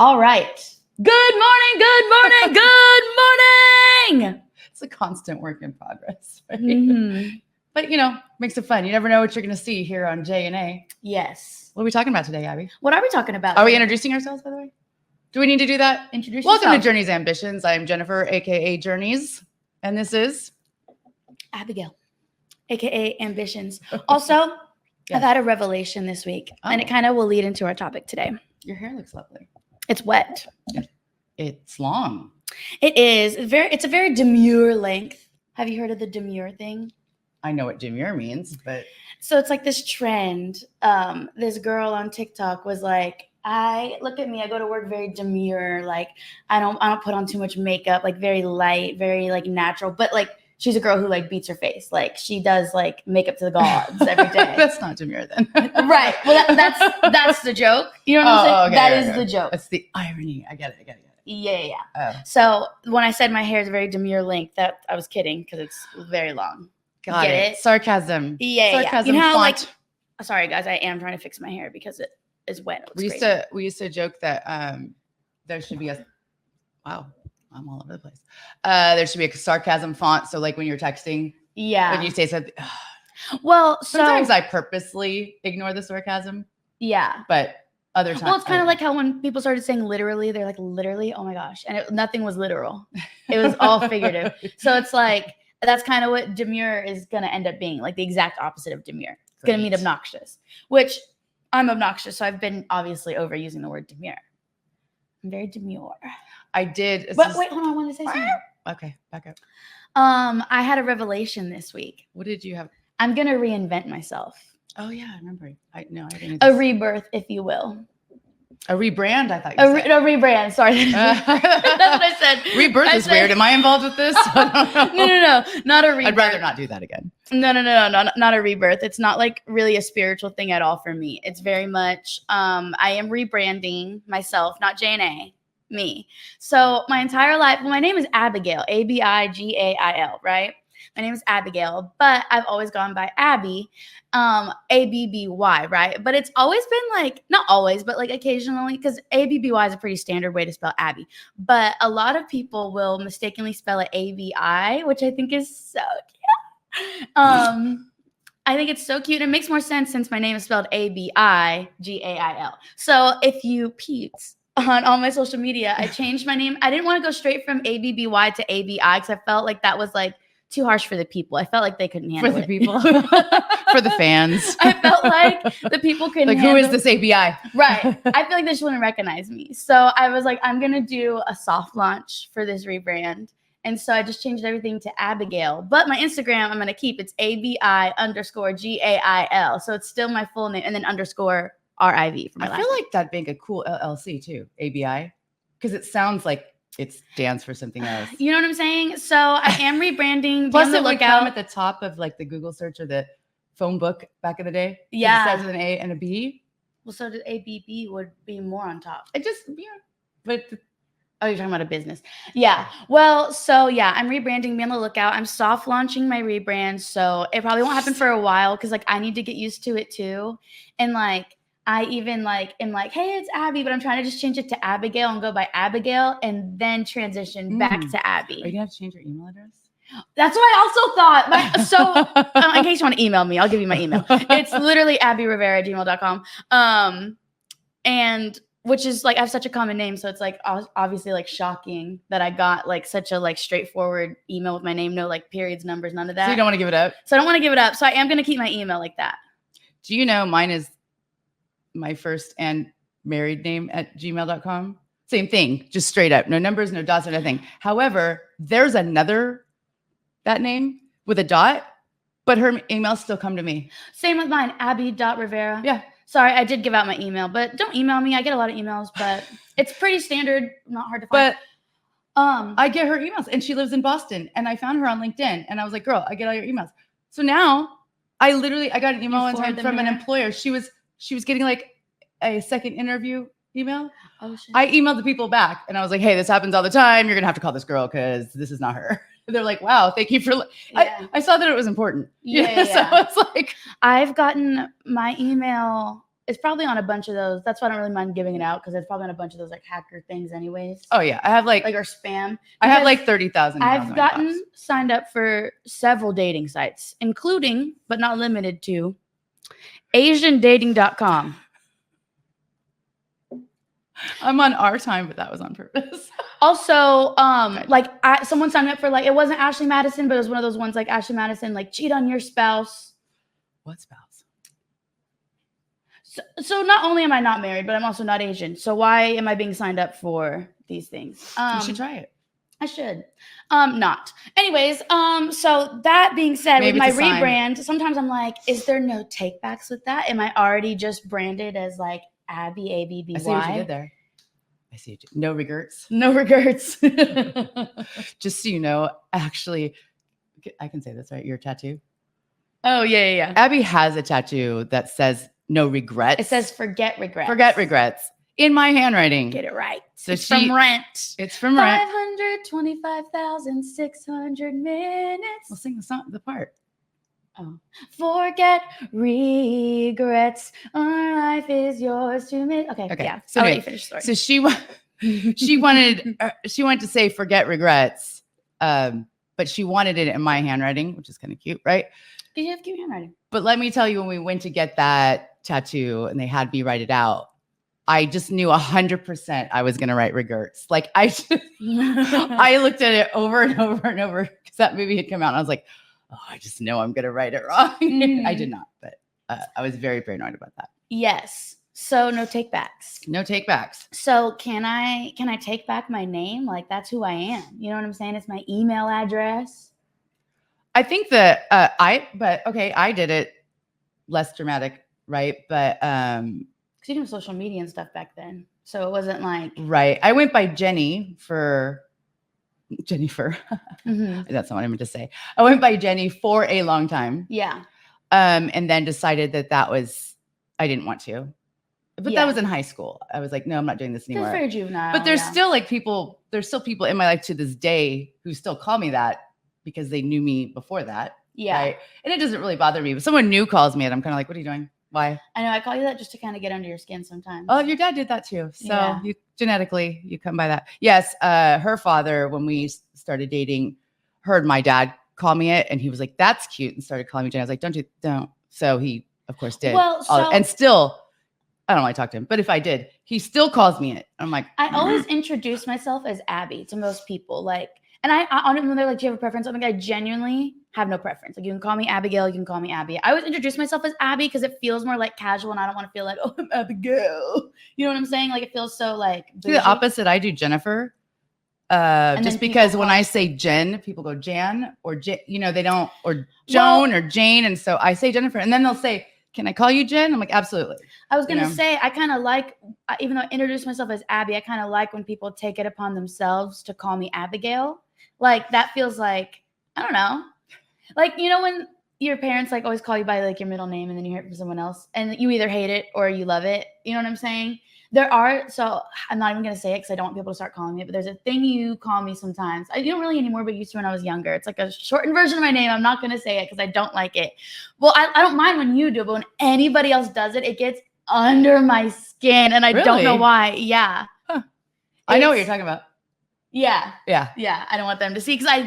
All right. Good morning, good morning. It's a constant work in progress, right? Mm-hmm. But, makes it fun. You never know what you're going to see here on J&A. Yes. What are we talking about today, Abby? What are we talking about? Are we introducing ourselves, by the way? Do we need to do that? Introduce Welcome yourself. to Journeys Ambitions. I'm Jennifer, a.k.a. Journeys. And this is? Abigail, a.k.a. Ambitions. Also, Yes. I've had a revelation this week, and it kind of will lead into our topic today. Your hair looks lovely. It's wet. It's long. It is. It's a very demure length. Have you heard of the demure thing? I know what demure means, but... So it's like this trend. This girl on TikTok was like, look at me, I go to work very demure. Like, I don't put on too much makeup, like very light, very like natural. But like, she's a girl who like beats her face. Like she does like makeup to the gods every day. That's not demure then. Right. Well, that's the joke. You know what I'm saying? Okay, That okay, is the joke. That's the irony. I get it. Yeah. Oh. So when I said my hair is a very demure length, that I was kidding because it's very long. Got it. Sarcasm. Yeah. Sarcasm. You know how font. sorry guys, I am trying to fix my hair because it is wet. We used to joke that there should be wow, I'm all over the place. There should be a sarcasm font. So like when you're texting, when you say something. Well, sometimes I purposely ignore the sarcasm. Yeah. But other times. Well, it's kind of like how when people started saying literally, they're like, literally, oh my gosh. And nothing was literal. It was all figurative. So it's like, that's kind of what demure is going to end up being, like the exact opposite of demure. It's going to mean obnoxious, which I'm obnoxious. So I've been obviously overusing the word demure. I'm very demure. I did. But wait, hold on. I wanted to say something. Okay, back up. I had a revelation this week. What did you have? I'm going to reinvent myself. Oh, yeah, I remember. I didn't. A rebirth, if you will. A rebrand, I thought you said. A rebrand, sorry. That's what I said. Rebirth is weird. Am I involved with this? No. Not a rebirth. I'd rather not do that again. No, not a rebirth. It's not like really a spiritual thing at all for me. It's very much, I am rebranding myself, not J&A, me. So my entire life, my name is Abigail, Abigail, right? My name is Abigail, but I've always gone by Abby, Abby, right? But it's always been like, not always, but like occasionally, because Abby is a pretty standard way to spell Abby. But a lot of people will mistakenly spell it AVI, which I think is so cute. I think it's so cute. It makes more sense since my name is spelled Abigail. So if you peeped on all my social media, I changed my name. I didn't want to go straight from Abby to ABI because I felt like that was like too harsh for the people. I felt like they couldn't handle it. For the people. For the fans. I felt like the people couldn't handle it. Who is this ABI? Right. I feel like they just wouldn't recognize me. So I was like, I'm going to do a soft launch for this rebrand. And so I just changed everything to Abigail. But my Instagram, I'm going to keep. It's ABI_GAIL. So it's still my full name. And then _RIV for my last name. I feel like that'd make a cool LLC too, ABI. Because it sounds like it stands for something else. You know what I'm saying? So I am rebranding. Plus it would come at the top of like the Google search or the phone book back in the day. Yeah. It starts with an A and a B. Well, so the ABB would be more on top. It just, But oh, you're talking about a business. Yeah. Well, so yeah, I'm rebranding. Be on the lookout. I'm soft launching my rebrand. So it probably won't happen for a while because like I need to get used to it too. And like, I even like am like, hey, it's Abby, but I'm trying to just change it to Abigail and go by Abigail and then transition back to Abby. Are you gonna have to change your email address? That's what I also thought. In case you want to email me, I'll give you my email. It's literally abbyrivera@gmail.com. And which is like I have such a common name, so it's like obviously like shocking that I got like such a like straightforward email with my name, no like periods, numbers, none of that. So you don't want to give it up? So I don't want to give it up. So I am gonna keep my email like that. Do you know mine is my first and married name @gmail.com. Same thing, just straight up. No numbers, no dots, or nothing. However, there's another that name with a dot, but her emails still come to me. Same with mine, Abby.Rivera. Yeah. Sorry, I did give out my email, but don't email me. I get a lot of emails, but it's pretty standard, not hard to find. But I get her emails and she lives in Boston and I found her on LinkedIn and I was like, girl, I get all your emails. So now I got an email one time from an employer. She was getting like a second interview email. Oh, shit. I emailed the people back and I was like, hey, this happens all the time. You're going to have to call this girl because this is not her. They're like, wow, thank you for, I saw that it was important. Yeah. So it's like, I've gotten my email It's probably on a bunch of those. That's why I don't really mind giving it out, because it's probably on a bunch of those like hacker things anyways. Oh yeah, I have like or spam. I have Because like 30,000. I've gotten signed up for several dating sites, including but not limited to AsianDating.com. I'm on our time, but that was on purpose. Also, like someone signed me up for like, it wasn't Ashley Madison, but it was one of those ones like Ashley Madison, like cheat on your spouse. What spouse? So not only am I not married, but I'm also not Asian. So why am I being signed up for these things? You should try it. I should. Not. Anyways, so that being said, Maybe with my it's a sign. rebrand, sometimes I'm like, is there no takebacks with that? Am I already just branded as like Abby, A-B-B-Y? I see what you did there. I see. No regrets. No regrets. Just so you know, actually, I can say this, right? Your tattoo. Oh, yeah. Abby has a tattoo that says no regrets. It says forget regrets. Forget regrets in my handwriting. Get it right. So it's from Rent. It's from Rent. 525,600 minutes. We'll sing the song, the part. Oh, forget regrets. Our life is yours to make. Okay. Yeah. So I'll let you finish the story. So she wanted to say forget regrets, but she wanted it in my handwriting, which is kind of cute, right? You have cute handwriting. But let me tell you, when we went to get that tattoo and they had me write it out, I just knew 100% I was going to write regrets. Like I looked at it over and over and over because that movie had come out and I was like, oh, I just know I'm going to write it wrong. I did not, but I was very paranoid about that. Yes. So no takebacks. No takebacks. So can I take back my name? Like that's who I am. You know what I'm saying? It's my email address. I think that I did it less dramatic, right? But because you didn't have social media and stuff back then, so it wasn't like right. I went by Jennifer. Mm-hmm. That's not what I meant to say. I went by Jenny for a long time. Yeah. And then decided that was I didn't want to. But that was in high school. I was like, no, I'm not doing this anymore. It's very juvenile. But there's still people in my life to this day who still call me that because they knew me before that. Yeah. Right? And it doesn't really bother me. But someone new calls me and I'm kind of like, what are you doing? Why? I know. I call you that just to kind of get under your skin sometimes. Oh, your dad did that too. So you genetically, you come by that. Yes. Her father, when we started dating, heard my dad call me it. And he was like, that's cute. And started calling me Jenny. I was like, don't. So he, of course, did. Well, and still, I don't want to talk to him, but if I did, he still calls me it. I'm like, I always introduce myself as Abby to most people. Like, and I when they're like, do you have a preference? I genuinely have no preference. Like, you can call me Abigail, you can call me Abby. I always introduce myself as Abby because it feels more like casual, and I don't want to feel like, oh, I'm Abigail. You know what I'm saying? Like, it feels so like bougie. The opposite. I do Jennifer. Just because when I say Jen, people go Jan or they don't, or Joan or Jane, and so I say Jennifer, and then they'll say, can I call you Jen? I'm like, absolutely. I was going to say, I kind of like, even though I introduce myself as Abby, I kind of like when people take it upon themselves to call me Abigail. Like, that feels like, I don't know. Like, when your parents like always call you by like your middle name and then you hear it from someone else and you either hate it or you love it. You know what I'm saying? So I'm not even going to say it because I don't want people to start calling me it, but there's a thing you call me sometimes. I don't really anymore, but used to when I was younger. It's like a shortened version of my name. I'm not going to say it because I don't like it. Well, I don't mind when you do, but when anybody else does it get under my skin and I don't know why. Yeah. Huh. I know what you're talking about. Yeah. I don't want them to see because I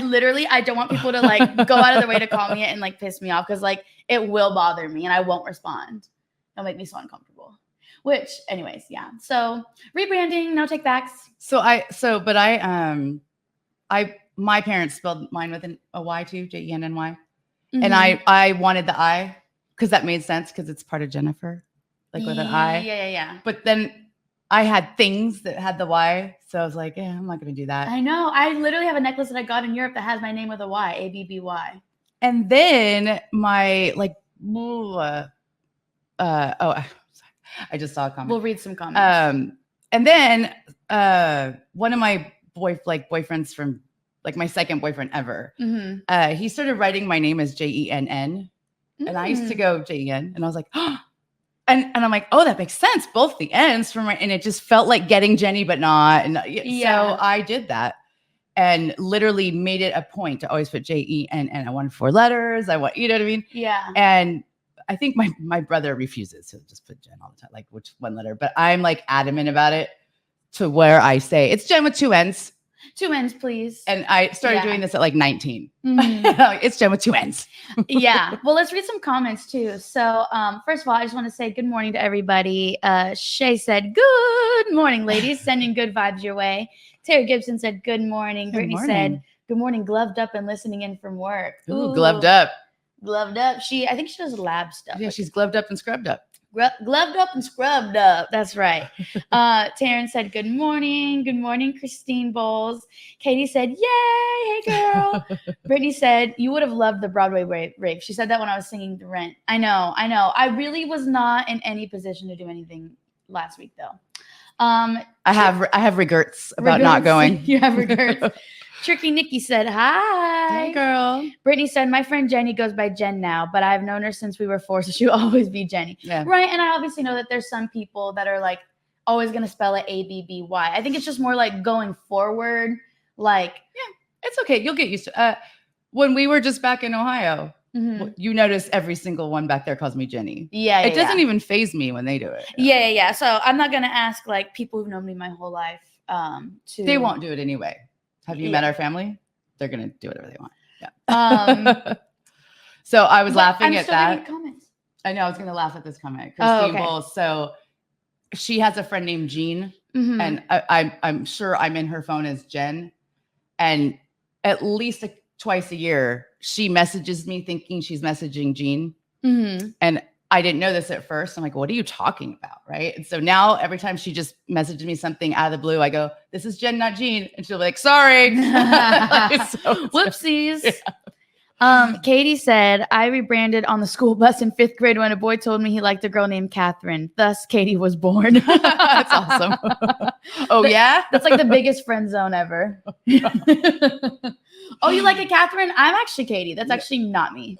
don't want people to like go out of their way to call me it and like piss me off because like it will bother me and I won't respond. It'll make me so uncomfortable. Which, anyways, yeah. So rebranding, no take backs. My parents spelled mine with a Y too, Jenny. Mm-hmm. And I wanted the I because that made sense because it's part of Jennifer, like with an I. Yeah. But then I had things that had the Y, so I was like, yeah, I'm not going to do that. I know. I literally have a necklace that I got in Europe that has my name with a Y, A-B-B-Y. And then my I just saw a comment. We'll read some comments. And then one of my boyfriends from like my second boyfriend ever, mm-hmm. He started writing my name as Jenn, and I used to go Jen, and I was like, oh. And I'm like, oh, that makes sense. Both the ends and it just felt like getting Jenny, but not. And so I did that and literally made it a point to always put Jenn. I wanted 4 letters. You know what I mean? Yeah. And I think my brother refuses to just put Jen all the time, like which one letter. But I'm like adamant about it to where I say it's Jen with 2 N's. 2 N's, please. And I started doing this at like 19. Mhm. It's Jen with 2 N's. Yeah. Well, let's read some comments too. So, first of all, I just want to say good morning to everybody. Shay said, "Good morning, ladies. Sending good vibes your way." Terry Gibson said, "Good morning." Good Brittany morning. said, "Good morning, gloved up and listening in from work." Ooh, gloved up. Gloved up. I think she does lab stuff. Yeah, she's gloved up and scrubbed up. Gloved up and scrubbed up. That's right. Taryn said, "Good morning. Good morning, Christine Bowles." Katie said, "Yay. Hey, girl." Brittany said, "You would have loved the Broadway rave." She said that when I was singing The Rent. I know. I really was not in any position to do anything last week, though. I have regrets about not going. You have regrets. Tricky Nikki said, "Hi." Hey, girl. Brittany said, "My friend Jenny goes by Jen now, but I've known her since we were 4, so she'll always be Jenny." Yeah. Right. And I obviously know that there's some people that are like always going to spell it Abby. I think it's just more like going forward. Like, yeah, it's okay. You'll get used to it. When we were just back in Ohio, you notice every single one back there calls me Jenny. Yeah. It doesn't even faze me when they do it. Yeah. So I'm not going to ask like people who've known me my whole life. They won't do it anyway. Have you met our family? They're going to do whatever they want. Yeah. So I was laughing at that. Comments. I know I was going to laugh at this comment. Christine Bowles. So she has a friend named Jean, and I'm sure I'm in her phone as Jen. And at least twice a year, she messages me thinking she's messaging Jean. And I didn't know this at first. I'm like, what are you talking about? Right. And so now every time she just messages me something out of the blue, I go, "This is Jen, not Jean." And she'll be like, "Sorry." Whoopsies. Yeah. Katie said, "I rebranded on the school bus in 5th grade when a boy told me he liked a girl named Catherine. Thus, Katie was born." That's awesome. Oh, yeah? That's like the biggest friend zone ever. Oh, you like a Catherine? I'm actually Katie. That's actually not me.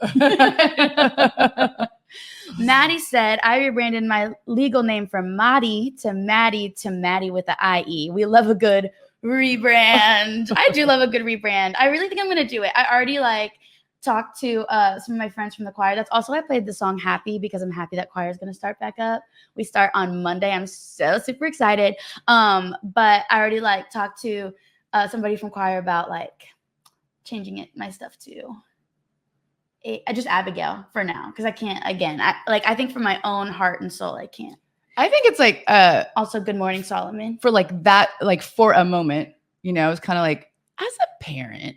Maddie said, "I rebranded my legal name from Maddie to Maddie with the IE. We love a good rebrand." I do love a good rebrand. I really think I'm going to do it. I already talked to some of my friends from the choir. That's also why I played the song Happy, because I'm happy that choir is going to start back up. We start on Monday. I'm so super excited. But I already talked to somebody from choir about changing my stuff to just Abigail for now, because I can't, again, I think for my own heart and soul, I can't. I think it's also Good Morning Solomon. For that, for a moment, it's kind of like, as a parent,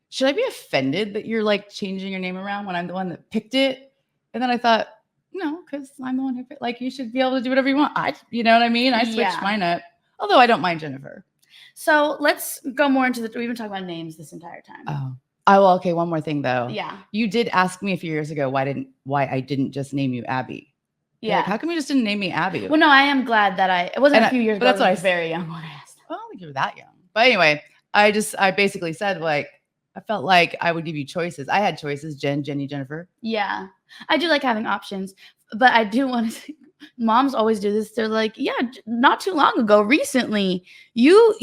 should I be offended that you're changing your name around when I'm the one that picked it? And then I thought, no, because I'm the one who picked, you should be able to do whatever you want. You know what I mean? I switched mine up, although I don't mind Jennifer. So let's go more into we've been talking about names this entire time. Oh, well, okay. One more thing though. Yeah. You did ask me a few years ago why I didn't just name you Abby. Yeah. How come you just didn't name me Abby? Well, no, I am glad that it wasn't a few years ago. That's what I was very young when I asked. Well, I don't think you were that young. But anyway, I basically said I felt like I would give you choices. I had choices: Jen, Jenny, Jennifer. Yeah. I do like having options, but I do want to say, moms always do this. They're like, "Yeah, not too long ago, recently, you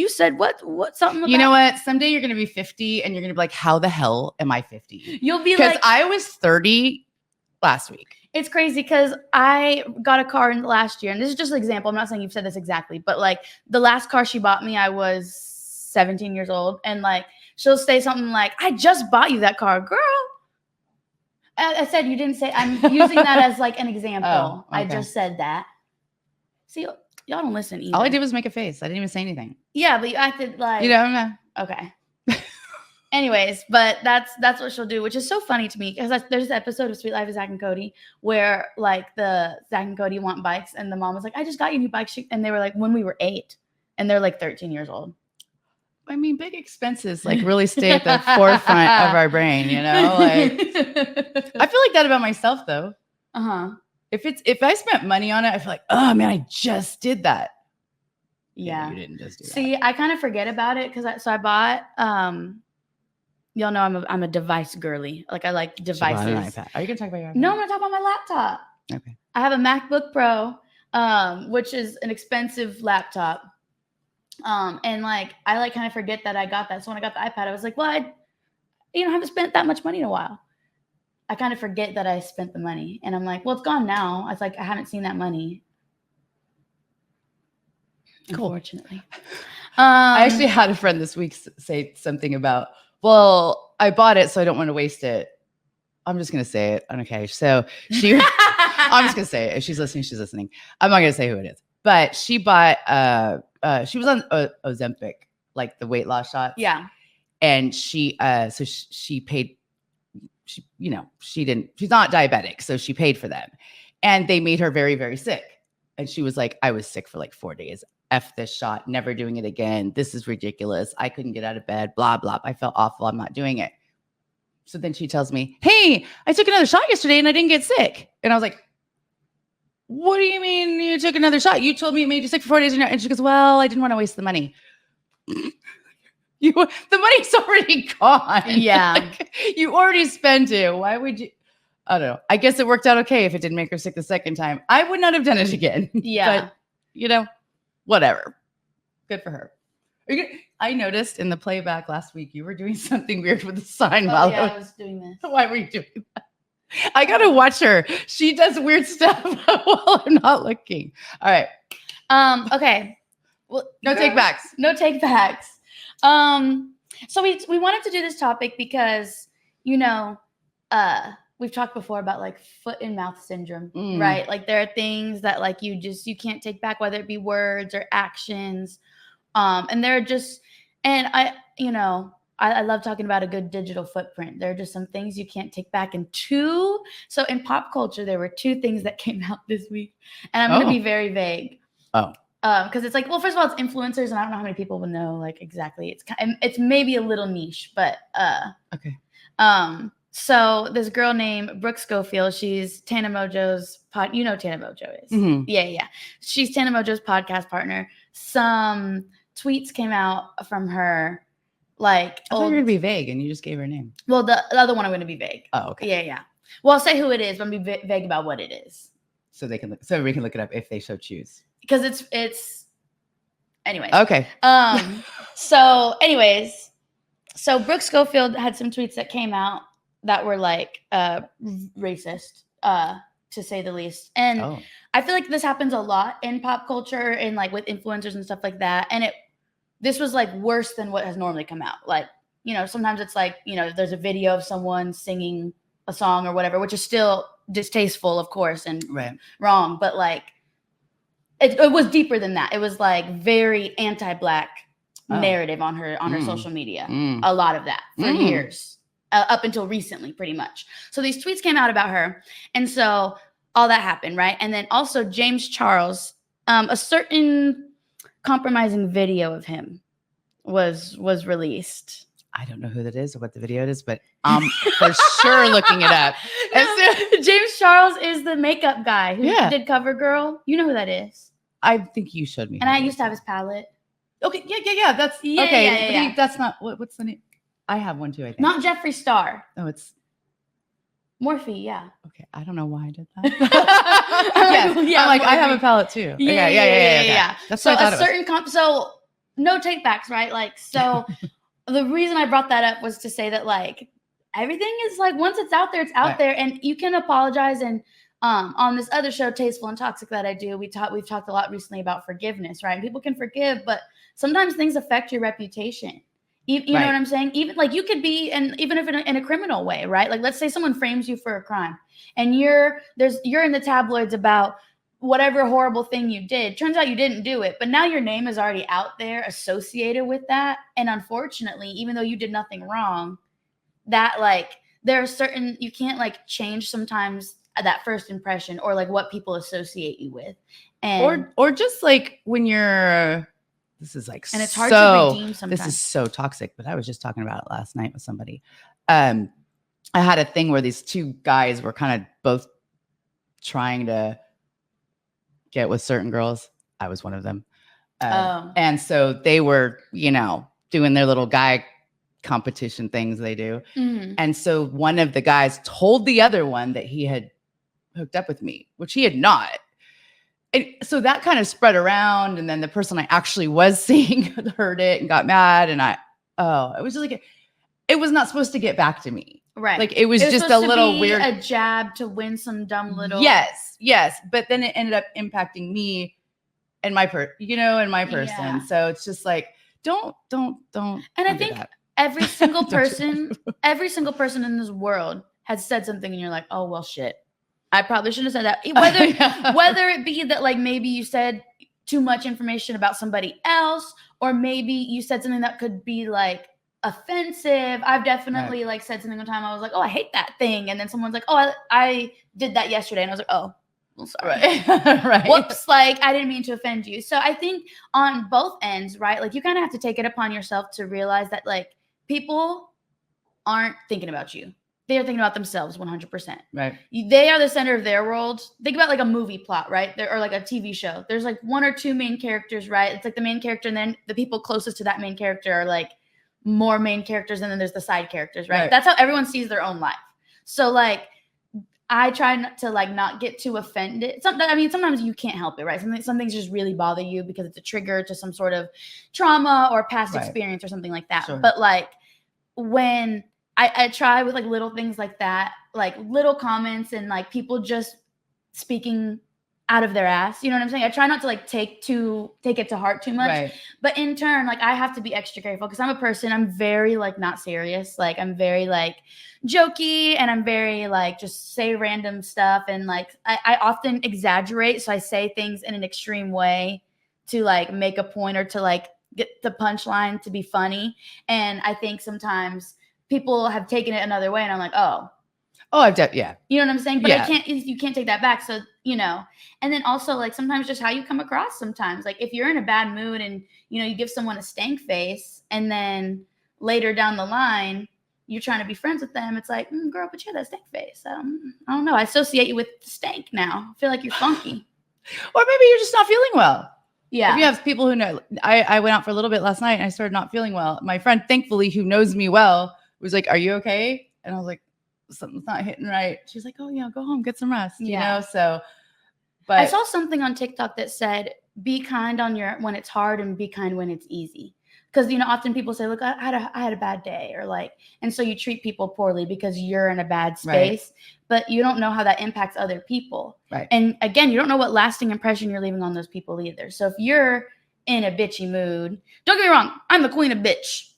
said what something about." You know what? Someday you're going to be 50 and you're going to be like, "How the hell am I 50?" You'll be because I was 30 last week. It's crazy because I got a car in last year, and this is just an example. I'm not saying you've said this exactly, but the last car she bought me, I was 17 years old, and she'll say something like, "I just bought you that car, girl." I said you didn't say. I'm using that as an example. Oh, okay. I just said that. See, y'all don't listen either. All I did was make a face. I didn't even say anything. Yeah, but you acted like okay. Anyways, but that's what she'll do, which is so funny to me because there's an episode of Sweet Life of Zach and Cody where the Zach and Cody want bikes, and the mom was like, "I just got you new bikes," and they were like, when we were 8, and they're 13 years old. I mean, big expenses really stay at the forefront of our brain, I feel like that about myself though. If I spent money on it, I feel like, oh man, I just did that. Yeah, you didn't just do that. See, I kind of forget about it because I bought. Y'all know I'm a device girly. I like devices. An iPad. Are you gonna talk about your iPad? No, I'm gonna talk about my laptop. Okay. I have a MacBook Pro, which is an expensive laptop. And I kind of forget that I got that. So when I got the iPad, I was like, well, I haven't spent that much money in a while. I kind of forget that I spent the money, and I'm like, well, it's gone now. I was like, I haven't seen that money. Cool. Unfortunately. I actually had a friend this week say something about, well, I bought it, so I don't want to waste it. I'm just going to say it. Okay. So I'm just going to say it. If she's listening, she's listening. I'm not going to say who it is, but she bought, she was on Ozempic, like the weight loss shots. Yeah. And she paid, she's not diabetic. So she paid for them, and they made her very, very sick. And she was like, I was sick for like 4 days. F this shot, never doing it again. This is ridiculous. I couldn't get out of bed, blah, blah. I felt awful. I'm not doing it. So then she tells me, hey, I took another shot yesterday and I didn't get sick. And I was like, what do you mean you took another shot? You told me it made you sick for 4 days. And she goes, well, I didn't want to waste the money. The money's already gone. Yeah. Like, you already spent it. Why would you? I don't know. I guess it worked out okay if it didn't make her sick the second time. I would not have done it again. Yeah. But, whatever. Good for her. I noticed in the playback last week, you were doing something weird with the sign. I was doing this. Why were you doing that? I got to watch her. She does weird stuff while I'm not looking. All right. Okay. Well, no take backs. No take backs. So we wanted to do this topic because, we've talked before about like foot and mouth syndrome, right? Like there are things that like you can't take back, whether it be words or actions. And they're just, and I love talking about a good digital footprint. There are just some things you can't take back. So in pop culture, there were 2 things that came out this week, and I'm going to be very vague. Oh. Because it's like, well, first of all, it's influencers, and I don't know how many people will know like exactly. It's maybe a little niche, but okay. So this girl named Brooke Schofield, she's Tana Mojo's Tana Mojo is. Mm-hmm. Yeah. She's Tana Mojo's podcast partner. Some tweets came out from her, like I thought you were gonna be vague, and you just gave her name. Well, the other one I'm gonna be vague. Oh, okay. Yeah. Well, I'll say who it is, but I'm gonna be vague about what it is. So everybody can look it up if they so choose. Because it's anyways. Okay. So Brooke Schofield had some tweets that came out that were like racist, to say the least. And I feel like this happens a lot in pop culture and like with influencers and stuff like that. And this was like worse than what has normally come out. Like, sometimes it's like, there's a video of someone singing a song or whatever, which is still distasteful, of course, and wrong. But like, it was deeper than that. It was like very anti-Black narrative on her social media. A lot of that for years. Up until recently, pretty much. So these tweets came out about her. And so all that happened, right? And then also James Charles, a certain compromising video of him was released. I don't know who that is or what the video is, but I'm for sure looking it up. James Charles is the makeup guy who did CoverGirl. You know who that is. I think you showed me. And I used to have his palette. Okay, yeah. That's okay. Yeah. That's not what's the name? I have one too, I think. Not Jeffree Star. Oh, it's Morphe, yeah. Okay, I don't know why I did that. I'm like, I have a palette too. Yeah. That's so what I thought a certain so no take backs, right? Like, so the reason I brought that up was to say that like everything is like once it's out there, it's out there, and you can apologize. And on this other show, Tasteful and Toxic, that I do, we've talked a lot recently about forgiveness, right? And people can forgive, but sometimes things affect your reputation. You know what I'm saying? Even like you could be, and even if in a criminal way, right? Like let's say someone frames you for a crime, and you're in the tabloids about whatever horrible thing you did. Turns out you didn't do it, but now your name is already out there associated with that. And unfortunately, even though you did nothing wrong, that like there are certain, you can't like change sometimes that first impression or like what people associate you with, and or just like when you're. This is like, and it's hard to redeem sometimes. This is so toxic, but I was just talking about it last night with somebody. I had a thing where these 2 guys were kind of both trying to get with certain girls. I was one of them. And so they were, doing their little guy competition things they do. Mm-hmm. And so one of the guys told the other one that he had hooked up with me, which he had not. And so that kind of spread around, and then the person I actually was seeing heard it and got mad, and it was just like it was not supposed to get back to me. Right. Like it was just a supposed to little be weird. a jab to win some dumb little. Yes. But then it ended up impacting me and my person. Yeah. So it's just like, don't. And don't I do think that. every single Don't do every single person in this world has said something and you're like, oh, well, shit. I probably shouldn't have said that. Whether it be that like maybe you said too much information about somebody else, or maybe you said something that could be like offensive. I've definitely like said something one time. I was like, oh, I hate that thing. And then someone's like, oh, I did that yesterday. And I was like, oh, well, sorry. Right. Whoops, like I didn't mean to offend you. So I think on both ends, right? Like you kind of have to take it upon yourself to realize that like people aren't thinking about you. They are thinking about themselves 100%. Right. They are the center of their world. Think about like a movie plot, right? Or like a TV show. There's like one or two main characters, right? It's like the main character, and then the people closest to that main character are like more main characters, and then there's the side characters, right? That's how everyone sees their own life. So like I try not to like not get too offended. Sometimes you can't help it, right? Some things just really bother you because it's a trigger to some sort of trauma or past experience or something like that. Sure. But like when I try with like little things like that, like little comments and like people just speaking out of their ass, you know what I'm saying? I try not to like take it to heart too much, right. But in turn, like I have to be extra careful because I'm a person, I'm very like not serious. Like I'm very like jokey and I'm very like just say random stuff. And like I often exaggerate. So I say things in an extreme way to like make a point or to like get the punchline to be funny. And I think sometimes people have taken it another way and I'm like, oh, yeah. You know what I'm saying? But you can't take that back. So, and then also like sometimes just how you come across sometimes, like if you're in a bad mood and, you give someone a stank face and then later down the line, you're trying to be friends with them. It's like, girl, but you have that stank face. I don't know. I associate you with stank now. I feel like you're funky. Or maybe you're just not feeling well. Yeah. If you have people who know, I went out for a little bit last night and I started not feeling well. My friend, thankfully, who knows me well, was like, are you okay? And I was like, something's not hitting right. She's like, oh yeah, go home, get some rest, so. But I saw something on TikTok that said, be kind when it's hard and be kind when it's easy. Because, often people say, look, I had a bad day or like, and so you treat people poorly because you're in a bad space, but you don't know how that impacts other people. Right. And again, you don't know what lasting impression you're leaving on those people either. So if you're in a bitchy mood, don't get me wrong, I'm the queen of bitch.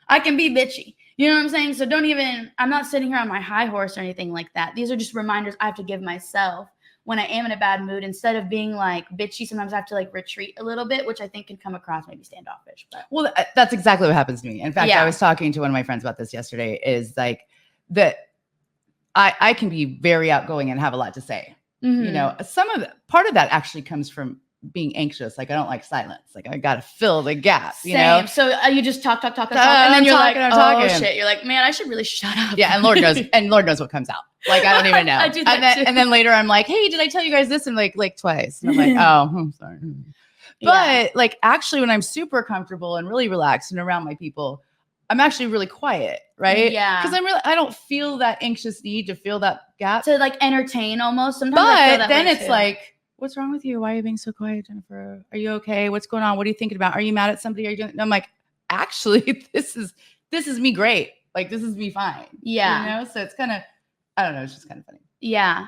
I can be bitchy. You know what I'm saying? So I'm not sitting here on my high horse or anything like that. These are just reminders I have to give myself when I am in a bad mood. Instead of being like bitchy, sometimes I have to like retreat a little bit, which I think can come across maybe standoffish. But well, that's exactly what happens to me. In fact, I was talking to one of my friends about this yesterday, is like that I can be very outgoing and have a lot to say. Mm-hmm. Part of that actually comes from being anxious. Like I don't like silence. Like I got to fill the gap, Same. So you just talk, and then you're like, oh shit. You're like, man, I should really shut up. Yeah. And Lord knows what comes out. Like, I don't even know. I do that too. And then later I'm like, hey, did I tell you guys this? And like twice. And I'm like, oh, I'm sorry. But like, actually when I'm super comfortable and really relaxed and around my people, I'm actually really quiet. Right. Yeah. Because I don't feel that anxious need to fill that gap. To like entertain almost. Sometimes but I feel that then way it's too. Like, what's wrong with you? Why are you being so quiet, Jennifer? Are you okay? What's going on? What are you thinking about? Are you mad at somebody? Are you doing? And I'm like, actually, this is me great. Like, this is me fine. Yeah. So it's kind of, I don't know. It's just kind of funny. Yeah.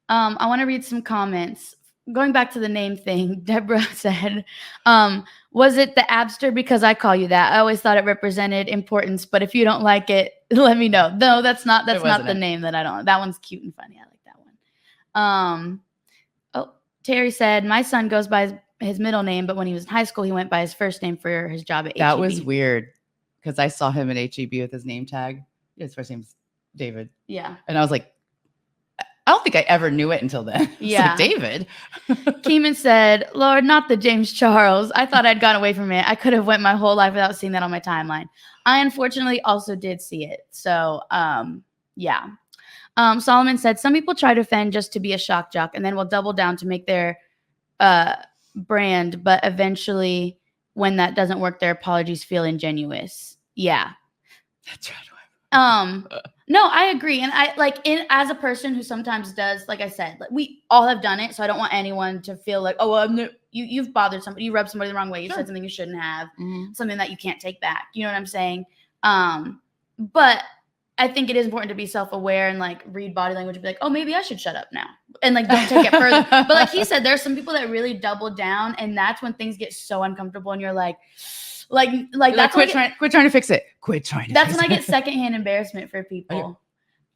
I want to read some comments. Going back to the name thing, Deborah said, was it the Abster because I call you that? I always thought it represented importance, but if you don't like it, let me know. No, that's not the name that I don't. That one's cute and funny. I like that one. Terry said, my son goes by his middle name, but when he was in high school, he went by his first name for his job at HEB. That was weird because I saw him at HEB with his name tag. His first name's David. Yeah. And I was like, I don't think I ever knew it until then. Yeah. Like, David. Keeman said, Lord, not the James Charles. I thought I'd gone away from it. I could have went my whole life without seeing that on my timeline. I unfortunately also did see it. So, yeah. Solomon said, some people try to offend just to be a shock jock and then will double down to make their brand. But eventually, when that doesn't work, their apologies feel ingenuous. Yeah. That's right. No, I agree. And I as a person who sometimes does, like I said, like we all have done it. So I don't want anyone to feel like, oh, well, you've bothered somebody, you rubbed somebody the wrong way. You said something you shouldn't have, something that you can't take back. You know what I'm saying? But I think it is important to be self-aware and like read body language and be like, oh, maybe I should shut up now and like don't take it further. But like he said, there's some people that really double down, and that's when things get so uncomfortable, and you're like that's quit trying to fix it. Quit trying. That's when I get secondhand embarrassment for people.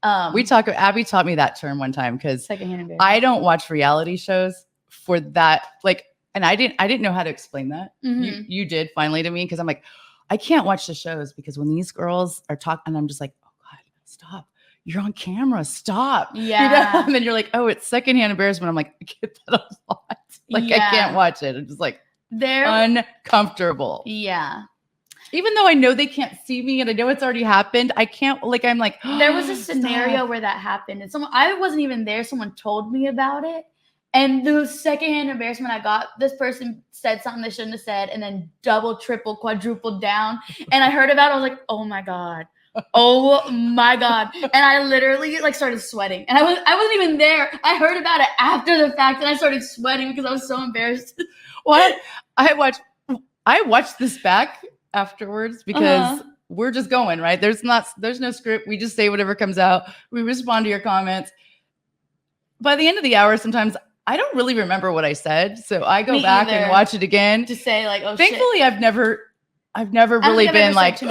Abby taught me that term one time because secondhand embarrassment. I don't watch reality shows for that. Like, and I didn't know how to explain that. Mm-hmm. You did finally to me, because I'm like, I can't watch the shows because when these girls are talking, and I'm just like, stop. You're on camera. Stop. Yeah. And then you're like, oh, it's secondhand embarrassment. I'm like, I get that a lot. Like, I can't watch it. I'm just like, they're uncomfortable. Yeah. Even though I know they can't see me and I know it's already happened, I can't, like, I'm like, there was a scenario where that happened, and I wasn't even there. Someone told me about it. And the secondhand embarrassment I got, this person said something they shouldn't have said, and then double, triple, quadrupled down. And I heard about it. I was like, oh my God. Oh my God. And I literally like started sweating, and I wasn't even there. I heard about it after the fact, and I started sweating because I was so embarrassed. What? I watched this back afterwards because we're just going, right? There's no script. We just say whatever comes out. We respond to your comments. By the end of the hour, sometimes I don't really remember what I said. So I go back and watch it again to say like, oh, thankfully, shit. I've never really been like,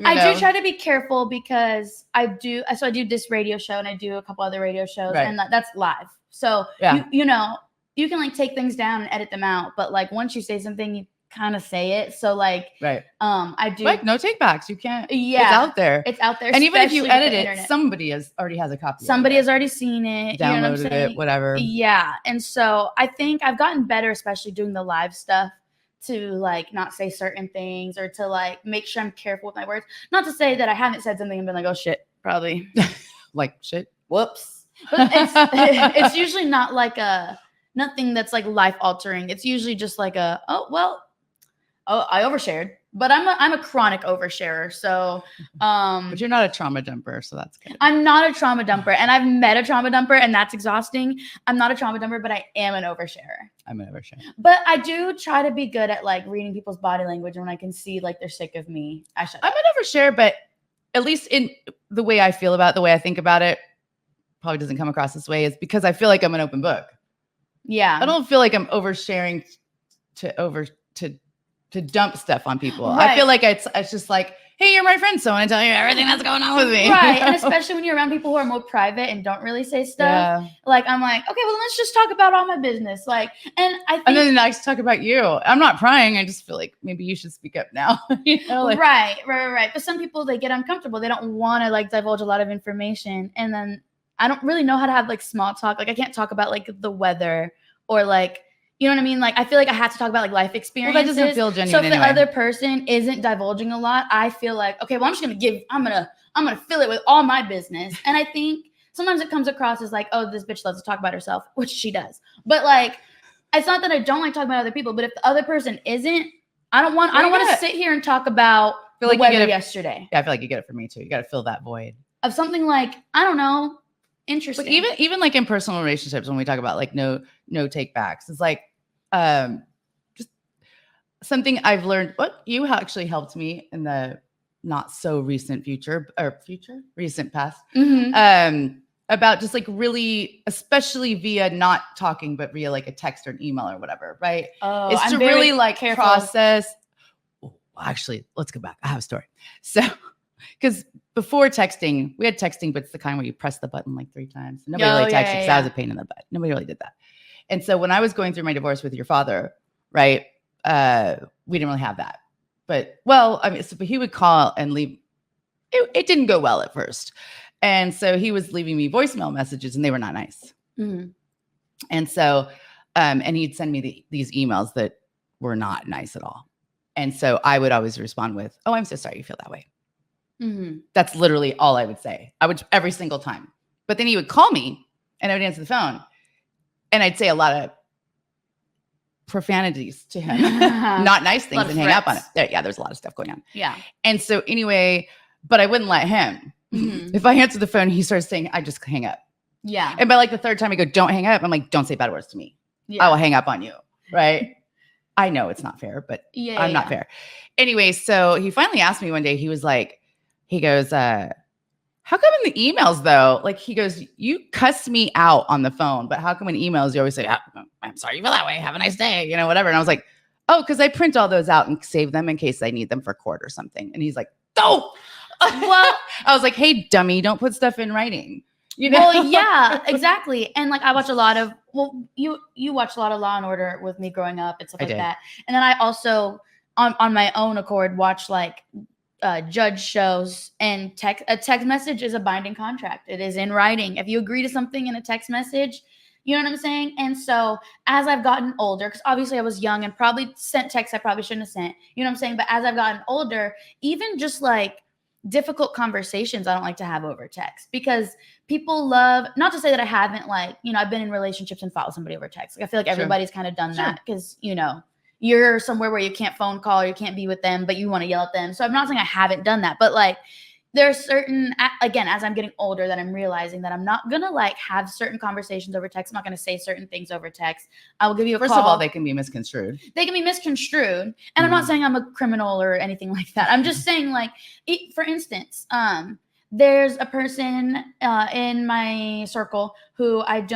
I do try to be careful because I do this radio show, and I do a couple other radio shows, and that's live. So you know, you can like take things down and edit them out, but like once you say something, you kind of say it. So like, I do like no take backs. You can't. Yeah, it's out there. It's out there. And even if you edit it, somebody already has a copy. Somebody has already seen it, downloaded it, whatever. Yeah, and so I think I've gotten better, especially doing the live stuff, to like not say certain things or to like make sure I'm careful with my words. Not to say that I haven't said something and been like, oh shit, probably like shit, whoops. But it's usually not like nothing that's like life altering. It's usually just like I overshared, but I'm a chronic oversharer. So, but you're not a trauma dumper, so that's good. I'm not a trauma dumper, and I've met a trauma dumper, and that's exhausting. I'm not a trauma dumper, but I am an oversharer. I'm an oversharer. But I do try to be good at like reading people's body language, and when I can see like they're sick of me, I'm an oversharer, but at least in the way I feel about it, the way I think about it, probably doesn't come across this way, is because I feel like I'm an open book. Yeah. I don't feel like I'm oversharing to dump stuff on people. Right. I feel like it's just like, hey, you're my friend, so I want to tell you everything that's going on with me. Right. And especially when you're around people who are more private and don't really say stuff. Yeah. Like, I'm like, okay, well, let's just talk about all my business. Like, and then I talk about you. I'm not prying. I just feel like maybe you should speak up now. You know, like, right. But some people, they get uncomfortable. They don't want to like divulge a lot of information. And then I don't really know how to have like small talk. Like, I can't talk about like the weather or like, you know what I mean? Like, I feel like I have to talk about like life experiences. Well, that doesn't feel genuine. So if the other person isn't divulging a lot, I feel like, okay, well, I'm gonna fill it with all my business. And I think sometimes it comes across as like, oh, this bitch loves to talk about herself, which she does. But like, it's not that I don't like talking about other people, but if the other person isn't, I don't want to sit here and talk about the weather yesterday. Yeah, I feel like you get it from me too. You got to fill that void of something like, I don't know, interesting. But even like in personal relationships, when we talk about like no take backs, it's like, just something I've learned. What you actually helped me in the not so recent recent past, about just like really, especially via not talking, but via like a text or an email or whatever, right? Oh, it's to really like careful. Process. Oh, actually, let's go back. I have a story. So, because before texting, we had texting, but it's the kind where you press the button like 3 times. Nobody really texted because that was a pain in the butt. Nobody really did that. And so when I was going through my divorce with your father, right, we didn't really have that. But, well, I mean, but he would call and leave. It didn't go well at first. And so he was leaving me voicemail messages, and they were not nice. Mm-hmm. And so, and he'd send me these emails that were not nice at all. And so I would always respond with, oh, I'm so sorry you feel that way. Mm-hmm. That's literally all I would say. I would every single time. But then he would call me, and I would answer the phone. And I'd say a lot of profanities to him, not nice things, and hang up on it. There's a lot of stuff going on. Yeah. And so anyway, but I wouldn't let him. Mm-hmm. If I answer the phone, he starts saying, I just hang up. Yeah. And by like the 3rd time I go, don't hang up. I'm like, don't say bad words to me. Yeah. I will hang up on you. Right. I know it's not fair, but I'm not fair. Anyway, so he finally asked me one day, he was like, he goes, how how come in the emails though? Like he goes, you cuss me out on the phone, but how come in emails you always say, I'm sorry you feel that way. Have a nice day, you know, whatever. And I was like, oh, because I print all those out and save them in case I need them for court or something. And he's like, oh, well, I was like, hey, dummy, don't put stuff in writing. You know? Well, yeah, exactly. And like I watch a lot of, you watched a lot of Law and Order with me growing up and stuff like that. And then I also on my own accord watch like judge shows, and a text message is a binding contract. It is in writing. If you agree to something in a text message, you know what I'm saying? And so as I've gotten older, because obviously I was young and probably sent texts I probably shouldn't have sent, you know what I'm saying? But as I've gotten older, even just like difficult conversations I don't like to have over text, because people love, not to say that I haven't, like, you know, I've been in relationships and fought with somebody over text. Like I feel like everybody's kind of done that, because, you know, you're somewhere where you can't phone call, or you can't be with them, but you want to yell at them. So I'm not saying I haven't done that, but like there are certain, again, as I'm getting older, that I'm realizing that I'm not going to like have certain conversations over text. I'm not going to say certain things over text. I will give you a call. First of all, they can be misconstrued. They can be misconstrued. And I'm not saying I'm a criminal or anything like that. I'm just saying, like, for instance, there's a person in my circle who I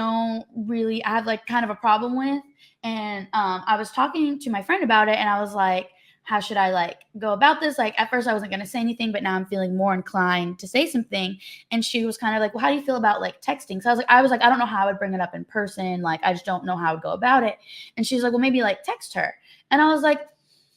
have like kind of a problem with. And I was talking to my friend about it, and I was like, how should I like go about this? Like at first I wasn't going to say anything, but now I'm feeling more inclined to say something. And she was kind of like, well, how do you feel about like texting? So I was like, I don't know how I would bring it up in person. Like, I just don't know how I would go about it. And she's like, well, maybe like text her. And I was like,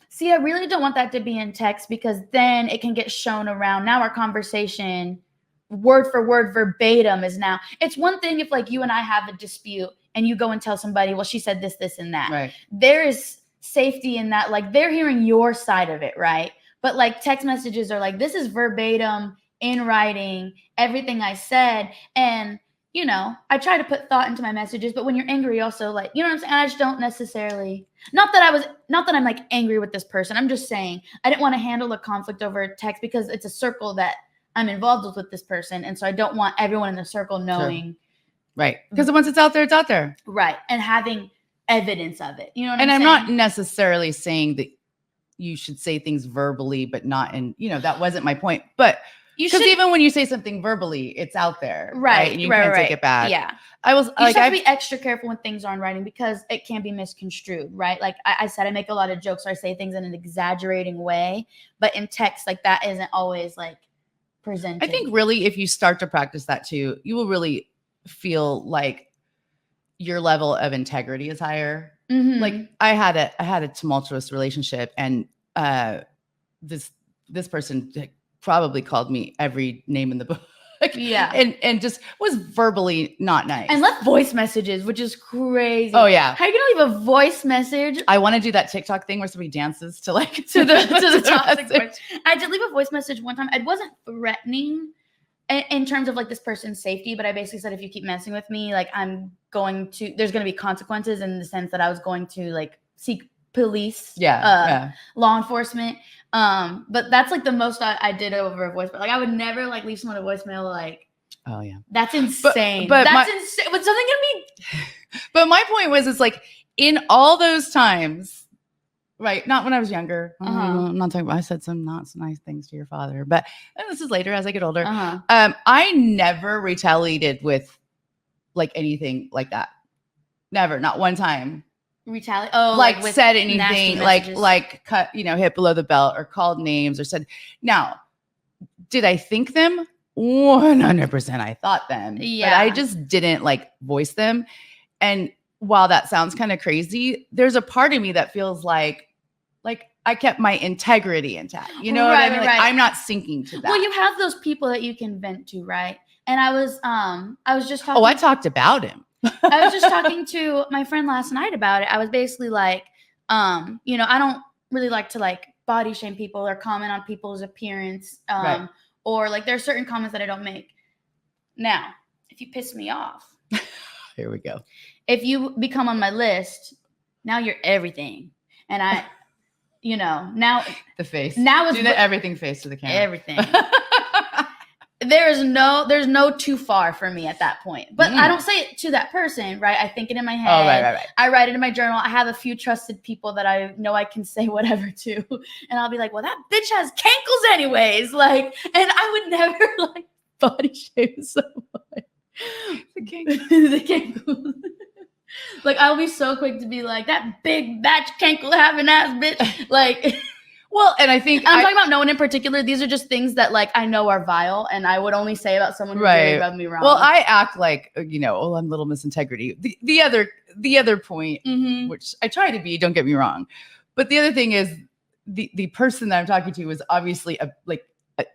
see, I really don't want that to be in text, because then it can get shown around. Now our conversation word for word verbatim is now, it's one thing if like you and I have a dispute and you go and tell somebody, well, she said this, this, and that. Right. There is safety in that, like they're hearing your side of it, right? But like text messages are like, this is verbatim in writing, everything I said. And you know, I try to put thought into my messages, but when you're angry, also like, you know what I'm saying? I just don't necessarily, not that I'm like angry with this person. I'm just saying I didn't want to handle a conflict over text, because it's a circle that I'm involved with this person. And so I don't want everyone in the circle knowing. Sure. Right. Because once it's out there, it's out there. Right. And having evidence of it. You know what I'm saying? I'm not necessarily saying that you should say things verbally, but not in, you know, that wasn't my point. But because even when you say something verbally, it's out there. Right. And you can't take it back. Yeah. You just have to be extra careful when things are in writing, because it can be misconstrued, right? Like I said, I make a lot of jokes, or I say things in an exaggerating way, but in text, like that isn't always like presented. I think really, if you start to practice that too, you will really feel like your level of integrity is higher. Mm-hmm. Like I had a tumultuous relationship, and this person probably called me every name in the book. Yeah. And just was verbally not nice. And left voice messages, which is crazy. Oh yeah. How are you gonna leave a voice message? I want to do that TikTok thing where somebody dances to like to the topic. I did leave a voice message one time. It wasn't threatening in terms of like this person's safety, but I basically said, if you keep messing with me, like there's going to be consequences, in the sense that I was going to like seek police, law enforcement. But that's like the most I did over a voicemail. Like I would never like leave someone a voicemail. Like, oh yeah, that's insane. But that's insane. Was something gonna be? But my point was, it's like in all those times. Right. Not when I was younger. I'm not talking about, I said some not so nice things to your father, but this is later as I get older. I never retaliated with like anything like that. Never. Not one time. Retaliate? Oh, like said anything like cut, hit below the belt, or called names, or said. Now, did I think them? 100% I thought them. Yeah. But I just didn't like voice them. And while that sounds kind of crazy, there's a part of me that feels like I kept my integrity intact. You know what I mean? Like, I'm not sinking to that. Well, you have those people that you can vent to, right? And I was just talking. Oh, I talked about him. I was just talking to my friend last night about it. I was basically like, I don't really like to like body shame people or comment on people's appearance. Or like there are certain comments that I don't make. Now, if you piss me off. Here we go. If you become on my list, now you're everything. And I, now the face. Now it's do the everything face to the camera. Everything. There's no too far for me at that point. But I don't say it to that person, right? I think it in my head. Oh, right. I write it in my journal. I have a few trusted people that I know I can say whatever to. And I'll be like, well, that bitch has cankles anyways. Like, and I would never like. body shame so much. The king. The cankle. Like, I'll be so quick to be like, that big batch cankle having ass bitch. Like, well, and I think I'm talking about no one in particular. These are just things that like I know are vile, and I would only say about someone who really rubbed me wrong. Well, I act like, oh, I'm Little Miss Integrity. The other point, which I try to be, don't get me wrong, but the other thing is the person that I'm talking to is obviously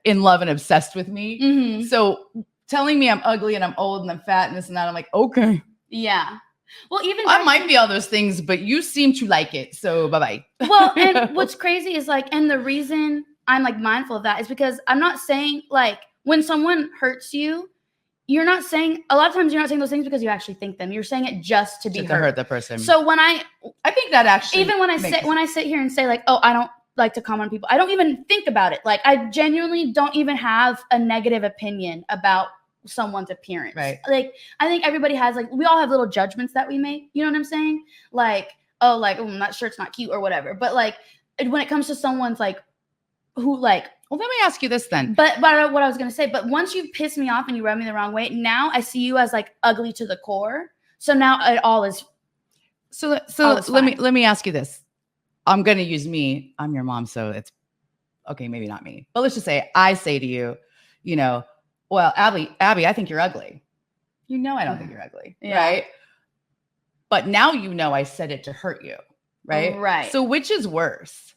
in love and obsessed with me. So telling me I'm ugly and I'm old and I'm fat and this and that, I'm like, okay, yeah. Well, even I might be all those things, but you seem to like it. So bye-bye. Well, and what's crazy is like, and the reason I'm like mindful of that is because I'm not saying like when someone hurts you, you're not saying, a lot of times you're not saying those things because you actually think them. You're saying it just to be hurt. To hurt the person. So when I think that actually, even when I sit here and say like, oh, I don't like to comment on people, I don't even think about it. Like, I genuinely don't even have a negative opinion about someone's appearance. Right. Like, I think everybody has, like, we all have little judgments that we make. You know what I'm saying? Like, oh, that shirt's not cute or whatever. But like, when it comes to someone's like, who like, well, let me ask you this then. But what I was going to say, but once you piss me off and you rub me the wrong way, now I see you as like ugly to the core. So now it all is. So let me ask you this. I'm going to use me. I'm your mom. So it's okay. Maybe not me, but let's just say I say to you, well, Abby, I think you're ugly. I don't think you're ugly. Yeah. Right. But now I said it to hurt you. Right. Right. So which is worse?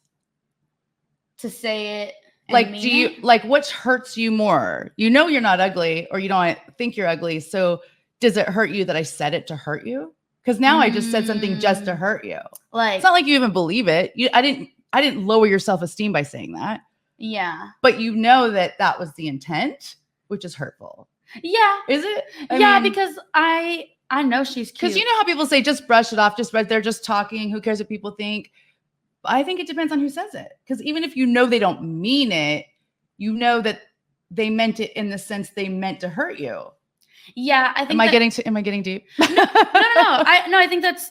To say it. Like, do you like which hurts you more? You're not ugly, or you don't think you're ugly. So does it hurt you that I said it to hurt you? Because now I just said something just to hurt you. Like, it's not like you even believe it. I didn't lower your self-esteem by saying that. Yeah. But that was the intent, which is hurtful. Yeah. Is it? I mean, because I know she's cute. Because how people say, just brush it off, they're just talking. Who cares what people think? I think it depends on who says it. Because even if they don't mean it, that they meant it in the sense they meant to hurt you. Yeah, I think. Am I getting deep? No. I think that's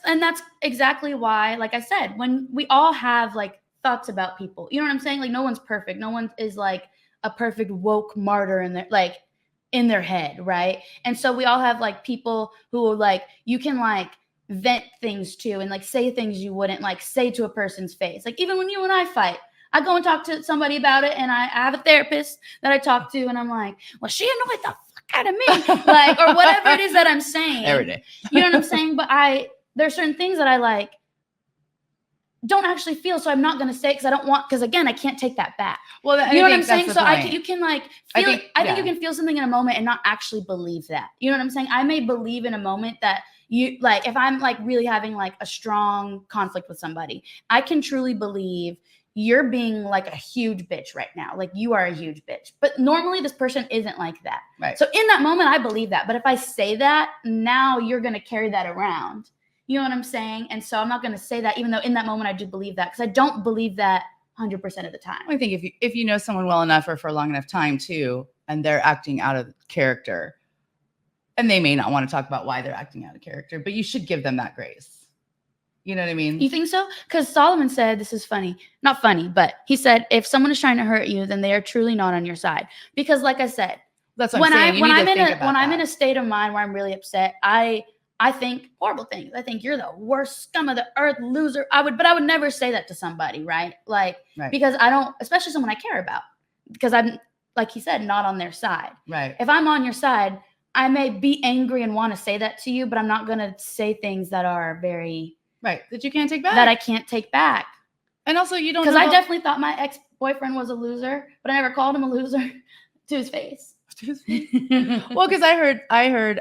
exactly why. Like I said, when we all have like thoughts about people, you know what I'm saying? Like, no one's perfect. No one is like a perfect woke martyr in their head, right? And so we all have like people who like you can like vent things to and like say things you wouldn't like say to a person's face. Like, even when you and I fight, I go and talk to somebody about it, and I have a therapist that I talk to, and I'm like, well, she annoyed the fuck out of me, like, or whatever it is that I'm saying every day. You know what I'm saying? But there are certain things that I like don't actually feel, so I'm not going to say it because I don't want, because again, I can't take that back. Well, you know what I'm saying? So you can like feel it. I think you can feel something in a moment and not actually believe that. You know what I'm saying? I may believe in a moment that you like, if I'm like really having like a strong conflict with somebody, I can truly believe you're being like a huge bitch right now. Like, you are a huge bitch. But normally this person isn't like that. Right. So in that moment, I believe that. But if I say that, now you're going to carry that around. You know what I'm saying? And so I'm not going to say that, even though in that moment I do believe that, because I don't believe that 100% of the time. I think if you know someone well enough or for a long enough time too, and they're acting out of character, and they may not want to talk about why they're acting out of character, but you should give them that grace. You know what I mean? You think so? Because Solomon said, this is funny. Not funny, but he said, if someone is trying to hurt you, then they are truly not on your side. Because like I said, that's what I'm saying. When I'm in a state of mind where I'm really upset, I think horrible things. I think you're the worst scum of the earth, loser. But I would never say that to somebody, right? Like, right. Because I don't, especially someone I care about, because I'm, like he said, not on their side. Right. If I'm on your side, I may be angry and want to say that to you, but I'm not going to say things that are very... Right. That you can't take back. That I can't take back. And also you don't... Because I definitely thought my ex-boyfriend was a loser, but I never called him a loser to his face. Well, because I heard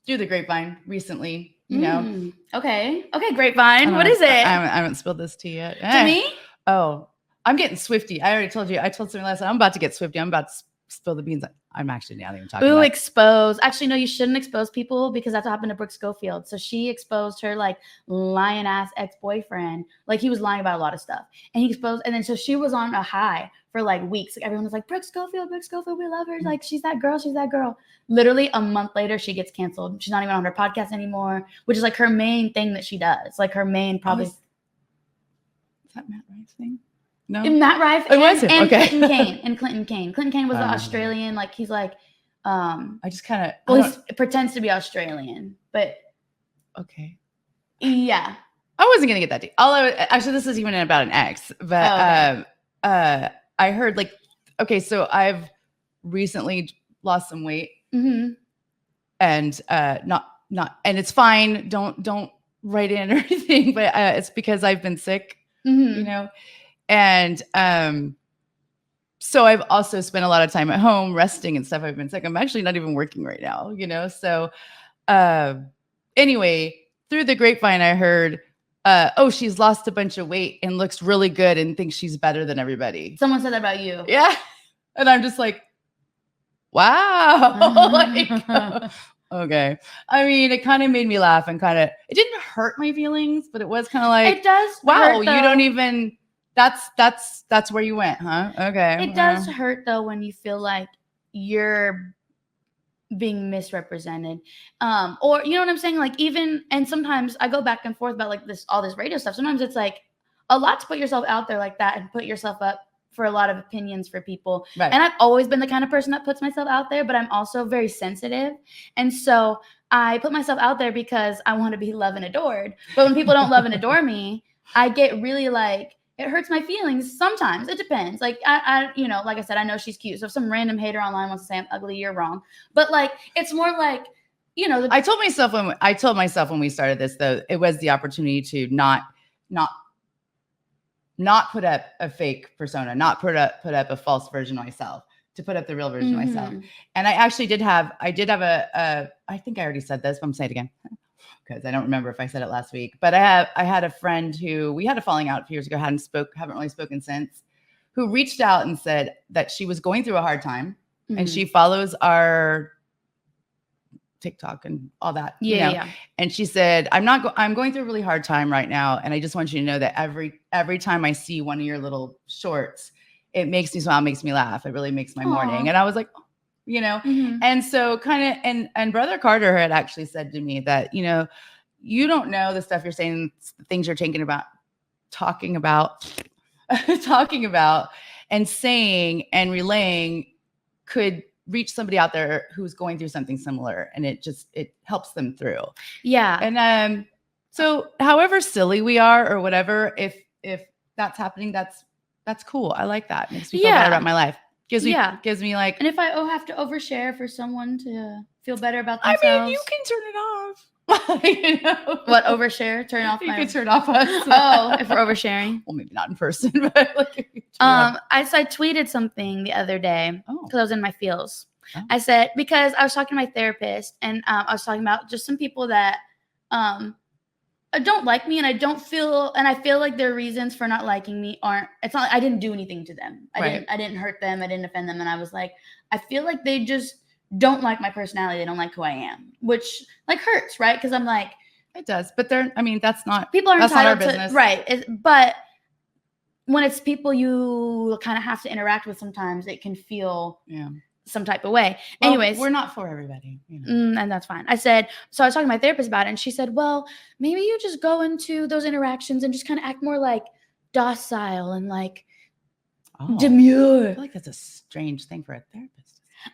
through the grapevine recently, you know. Okay, grapevine. What is it? I haven't spilled this tea yet. To me? Oh, I'm getting Swifty. I already told you. I told somebody last night. I'm about to get Swifty. I'm about to spill the beans. I'm actually not even talking about it. Expose. Actually, no, you shouldn't expose people, because that's what happened to Brooke Schofield. So she exposed her like lying ass ex-boyfriend. Like, he was lying about a lot of stuff. And he exposed, and then so she was on a high for like weeks. Like, everyone was like, Brooke Schofield, we love her. Like, she's that girl. Literally a month later, she gets canceled. She's not even on her podcast anymore, which is like her main thing that she does. Like, her main probably. Is that Matt Rice thing? No, Matt Rife it was him. and Okay. Clinton Kane. And Clinton Kane. Clinton Kane was the Oh. Australian, like he's like I just kind of well, he pretends to be Australian, but okay. yeah. I wasn't gonna get that deep. Actually, this is even about an ex, but I heard like, okay, so I've recently lost some weight, and not, and it's fine. Don't write in or anything, but it's because I've been sick, you know, and so I've also spent a lot of time at home resting and stuff. I've been sick. I'm actually not even working right now, you know. So anyway, through the grapevine, I heard, oh, she's lost a bunch of weight and looks really good and thinks she's better than everybody. Someone said that about you. Yeah. And I'm just like, wow. Like, okay. I mean, it kind of made me laugh and it didn't hurt my feelings, but it was kind of like, it does. Wow, hurt, you don't even, that's where you went, huh? Okay. It does hurt though when you feel like you're being misrepresented, or you know what I'm saying, like even, and sometimes I go back and forth about like all this radio stuff. Sometimes it's like a lot to put yourself out there like that and put yourself up for a lot of opinions for people, right. And I've always been the kind of person that puts myself out there, but I'm also very sensitive, and so I put myself out there because I want to be loved and adored. But when people don't love and adore me, I get really like, it hurts my feelings sometimes. It depends. Like I you know, like I said, I know she's cute. So if some random hater online wants to say I'm ugly, you're wrong. But like, it's more like, you know, I told myself when we started this, though, it was the opportunity to not put up a fake persona, not put up a false version of myself, to put up the real version of myself. And I actually did have a, I think I already said this, but I'm saying it again, because I don't remember if I said it last week, but I had a friend who we had a falling out a few years ago, haven't really spoken since, who reached out and said that she was going through a hard time, and she follows our TikTok and all that. Yeah, you know? Yeah. And she said, I'm going through a really hard time right now, and I just want you to know that every time I see one of your little shorts, it makes me smile, makes me laugh. It really makes my morning. And I was like, oh, you know, and so kind of, and Brother Carter had actually said to me that, you know, you don't know the stuff you're saying, the things you're talking about and saying and relaying could reach somebody out there who's going through something similar, and it helps them through. Yeah. And so however silly we are or whatever, if that's happening, that's cool. I like that. Makes me feel better about my life. Gives me like, and if I have to overshare for someone to feel better about themselves, I mean, you can turn it off. You know? What, overshare? Turn off. You can turn off us. Oh, if we're oversharing. Well, maybe not in person, but like, I tweeted something the other day because I was in my feels. Oh. I said, because I was talking to my therapist, and I was talking about just some people that don't like me, and I feel like their reasons for not liking me I didn't do anything to them. I didn't hurt them. I didn't offend them. And I was like, I feel like they just don't like my personality. They don't like who I am, which like hurts, right? Because I'm like, it does, but that's not, people are entitled to, business. Right. But when it's people you kind of have to interact with, sometimes it can feel some type of way. Well, anyways, we're not for everybody, you know? And that's fine. I said, so I was talking to my therapist about it, and she said, well, maybe you just go into those interactions and just kind of act more like docile and like demure. I feel like that's a strange thing for a therapist.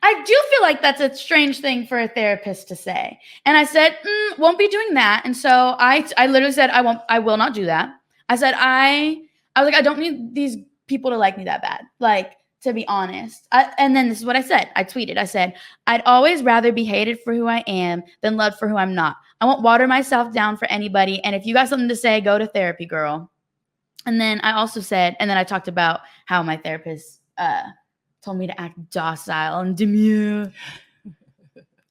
I do feel like that's a strange thing for a therapist to say. And I said, won't be doing that. And so I literally said, I will not do that. I said, I was like, I don't need these people to like me that bad. Like, to be honest. And then this is what I said. I tweeted. I said, I'd always rather be hated for who I am than loved for who I'm not. I won't water myself down for anybody. And if you got something to say, go to therapy, girl. And then I also said, and then I talked about how my therapist told me to act docile and demure.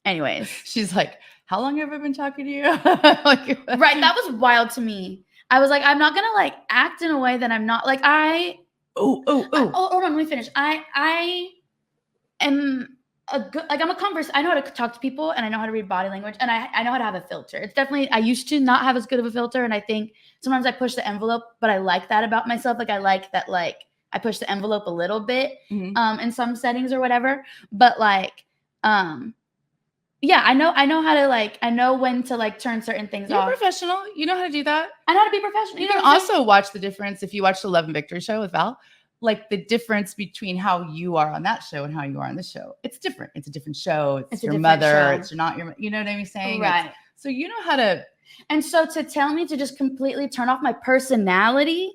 Anyways. She's like, how long have I been talking to you? Like, right. That was wild to me. I was like, I'm not going to like act in a way that I'm not like, hold on, let me finish. I am a good, like, I'm a converse. I know how to talk to people, and I know how to read body language, and I know how to have a filter. It's definitely, I used to not have as good of a filter, and I think sometimes I push the envelope, but I like that about myself. Like, I like that, like, I push the envelope a little bit in some settings or whatever. But like, Yeah, I know how to like, I know when to like turn certain things You're off. professional. You know how to do that. I know how to be professional. You know can what I'm saying? also watch the difference if you watch the Love and Victory show with Val, like the difference between how you are on that show and how you are on this show. It's different. It's a different show. It's a your different mother. show. It's not your, you know what I'm saying? Right. So you know how to. And so to tell me to just completely turn off my personality,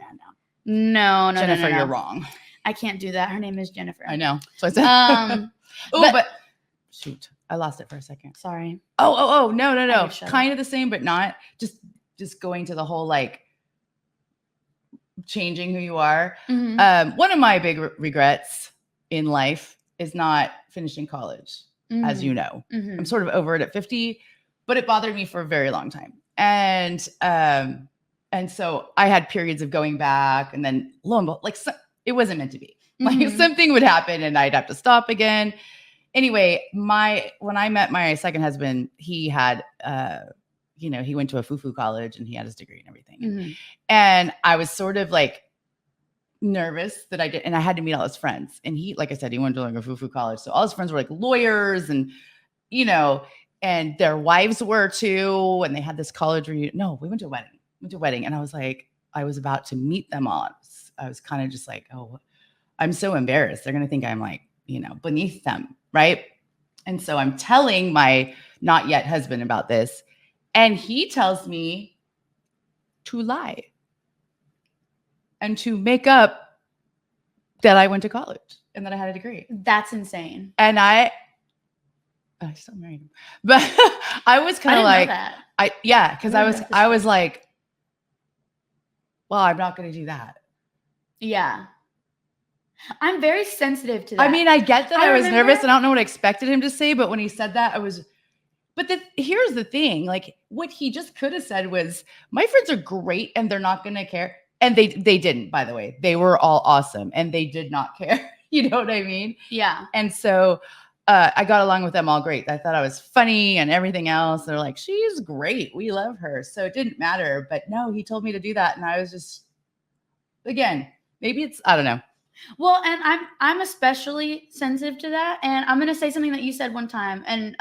no, Jennifer, you're wrong. I can't do that. Her name is Jennifer. I know. So I said, oh, but shoot, I lost it for a second. Sorry. Oh, no. Kind of the same, but not. Just going to the whole like changing who you are. Mm-hmm. One of my big regrets in life is not finishing college, as you know. Mm-hmm. I'm sort of over it at 50, but it bothered me for a very long time. And so I had periods of going back, and then lo and behold, like it wasn't meant to be. Like something would happen and I'd have to stop again. Anyway, when I met my second husband, he had he went to a foo-foo college and he had his degree and everything. And I was sort of like nervous that I did, and I had to meet all his friends. And he, like I said, he went to like a foo-foo college. So all his friends were like lawyers and, and their wives were too. And they had this college reunion. No, we went to a wedding. And I was like, I was about to meet them all. I was kind of just like, oh, I'm so embarrassed. They're going to think I'm like, beneath them. Right. And so I'm telling my not yet husband about this. And he tells me to lie and to make up that I went to college and that I had a degree. That's insane. And I still married him, but I was kind of like, because I was like, well, I'm not going to do that. Yeah. I'm very sensitive to that. I mean, I get that I was nervous and I don't know what I expected him to say, but when he said that, but here's the thing, like what he just could have said was, my friends are great and they're not going to care. And they didn't, by the way. They were all awesome and they did not care. You know what I mean? Yeah. And so I got along with them all great. I thought I was funny and everything else. They're like, she's great. We love her. So it didn't matter. But no, he told me to do that. And I was just, again, maybe it's, I don't know. Well, and I'm especially sensitive to that. And I'm going to say something that you said one time. And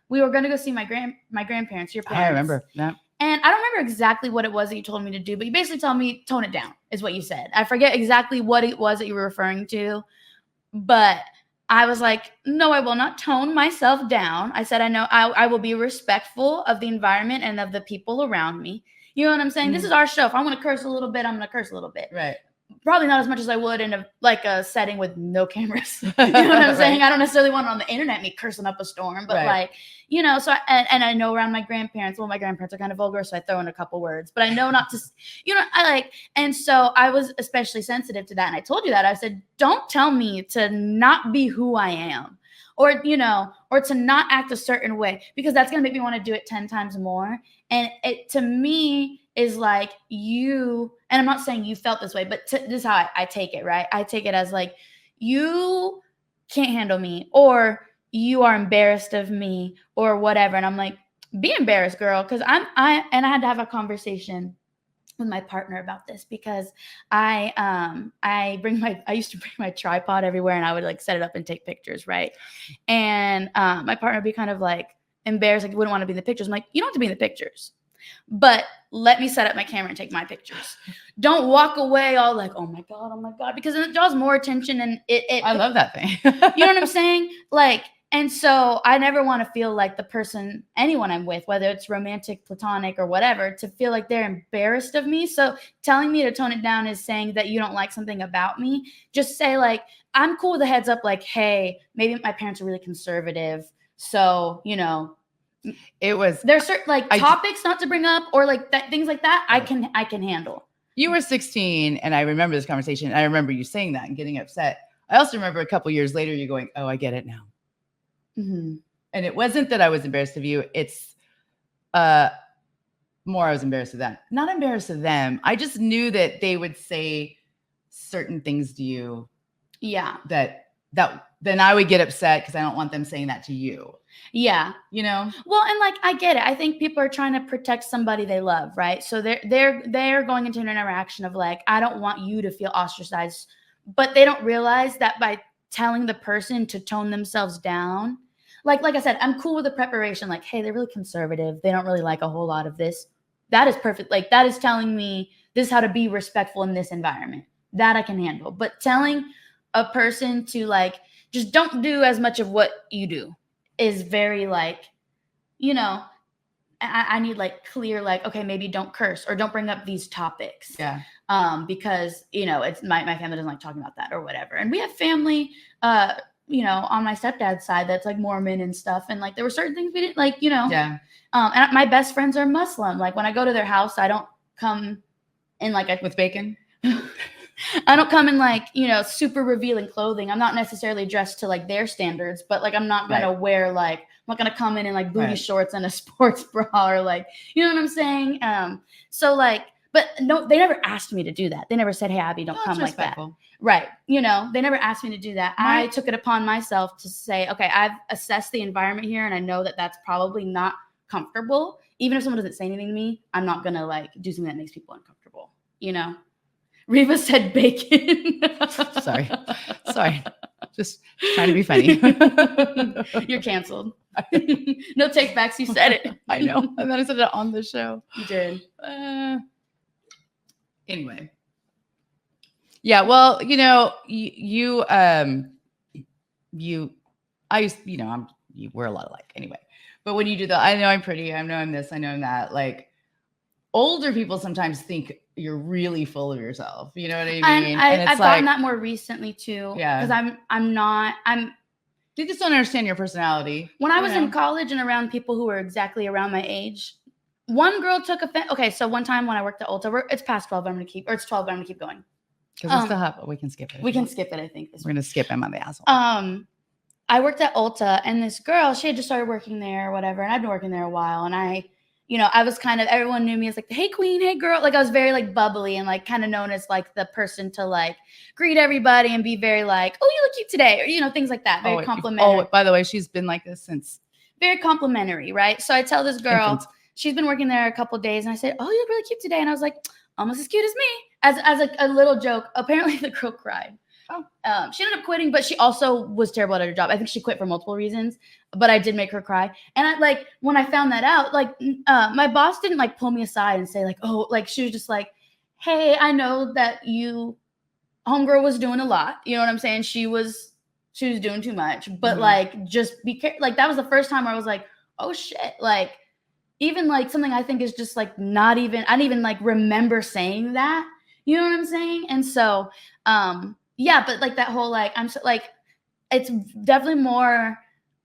we were going to go see my grandparents, your parents. I remember that. And I don't remember exactly what it was that you told me to do, but you basically told me, tone it down, is what you said. I forget exactly what it was that you were referring to, but I was like, no, I will not tone myself down. I said, I know I will be respectful of the environment and of the people around me. You know what I'm saying? This is our show. If I want to curse a little bit, I'm going to curse a little bit. Right. Probably not as much as I would in a setting with no cameras. You know what I'm saying? I don't necessarily want it on the internet, me cursing up a storm, but so and I know around my grandparents, well, my grandparents are kind of vulgar, so I throw in a couple words, but I know not to, and so I was especially sensitive to that. And I told you that. I said, don't tell me to not be who I am, or to not act a certain way, because that's going to make me want to do it 10 times more. And it, to me, is like you, and I'm not saying you felt this way, but this is how I take it, right? I take it as like, you can't handle me, or you are embarrassed of me, or whatever. And I'm like, be embarrassed, girl. Because I had to have a conversation with my partner about this, because I used to bring my tripod everywhere, and I would like set it up and take pictures, right? And my partner would be kind of like embarrassed, like wouldn't want to be in the pictures. I'm like, you don't have to be in the pictures, but let me set up my camera and take my pictures. Don't walk away all like, oh my God, because it draws more attention, and I love that thing. You know what I'm saying? Like, and so I never want to feel like the person, anyone I'm with, whether it's romantic, platonic, or whatever, to feel like they're embarrassed of me. So telling me to tone it down is saying that you don't like something about me. Just say like, I'm cool with a heads up, like, hey, maybe my parents are really conservative. So, there's certain like topics not to bring up, or like that, things like that. I can handle. You were 16, and I remember this conversation. I remember you saying that and getting upset. I also remember a couple years later, you going, oh, I get it now. Mm-hmm. And it wasn't that I was embarrassed of you. It's more I was embarrassed of them. Not embarrassed of them. I just knew that they would say certain things to you. Yeah. That then I would get upset because I don't want them saying that to you. Yeah. Well, and like, I get it. I think people are trying to protect somebody they love, right? So they're going into an interaction of like, I don't want you to feel ostracized, but they don't realize that by telling the person to tone themselves down, like I said, I'm cool with the preparation. Like, hey, they're really conservative. They don't really like a whole lot of this. That is perfect. Like, that is telling me this is how to be respectful in this environment. That I can handle. But telling a person to like, just don't do as much of what you do is very like, you know, I need like clear, like, okay, maybe don't curse or don't bring up these topics. Yeah. Because, you know, it's my family doesn't like talking about that or whatever. And we have family, you know, on my stepdad's side that's like Mormon and stuff. And like, there were certain things we didn't like, you know. Yeah. And my best friends are Muslim. Like when I go to their house, I don't come in like With bacon? I don't come in like, you know, super revealing clothing. I'm not necessarily dressed to like their standards, but like I'm not gonna wear like, I'm not gonna come in like booty shorts and a sports bra or like, you know what I'm saying? So like, but no, they never asked me to do that. They never said, hey, Abby, don't come like that. Right. You know, they never asked me to do that. I took it upon myself to say, okay, I've assessed the environment here and I know that that's probably not comfortable. Even if someone doesn't say anything to me, I'm not gonna like do something that makes people uncomfortable, you know? Reva said bacon. Sorry. Just trying to be funny. You're canceled. No take backs. You said it. I know. And then I said it on the show. You did. Anyway. Yeah. Well, you know, you we're a lot alike anyway. But when you do I know I'm pretty, I know I'm this, I know I'm that. Like older people sometimes think you're really full of yourself. You know what I mean? And I've gotten that more recently too. Yeah. Because they just don't understand your personality. When I was in college and around people who were exactly around my age, one girl took offense. Okay, so one time when I worked at Ulta, it's past 12, it's 12, but I'm gonna keep going. Because we still have, we can skip it. We can skip it, I think. We're gonna skip him on the asshole. I worked at Ulta and this girl, she had just started working there or whatever, and I'd been working there a while, and I was kind of, everyone knew me as like, hey queen, hey girl. Like I was very like bubbly and like kind of known as like the person to like greet everybody and be very like, oh, you look cute today. Or, you know, things like that. Very complimentary. Oh, by the way, she's been like this since. Very complimentary, right? So I tell this girl, she's been working there a couple of days and I said, oh, you look really cute today. And I was like, almost as cute as me. As a little joke. Apparently the girl cried. Oh. She ended up quitting, but she also was terrible at her job. I think she quit for multiple reasons, but I did make her cry. And I like, when I found that out, like my boss didn't like pull me aside and say like, oh, like she was just like, hey, I know that homegirl was doing a lot. You know what I'm saying? She was doing too much, but like, just be careful. Like that was the first time where I was like, oh shit. Like even like something I think is just like I didn't even like remember saying that, you know what I'm saying? And so, yeah, but like that whole like I'm so like it's definitely more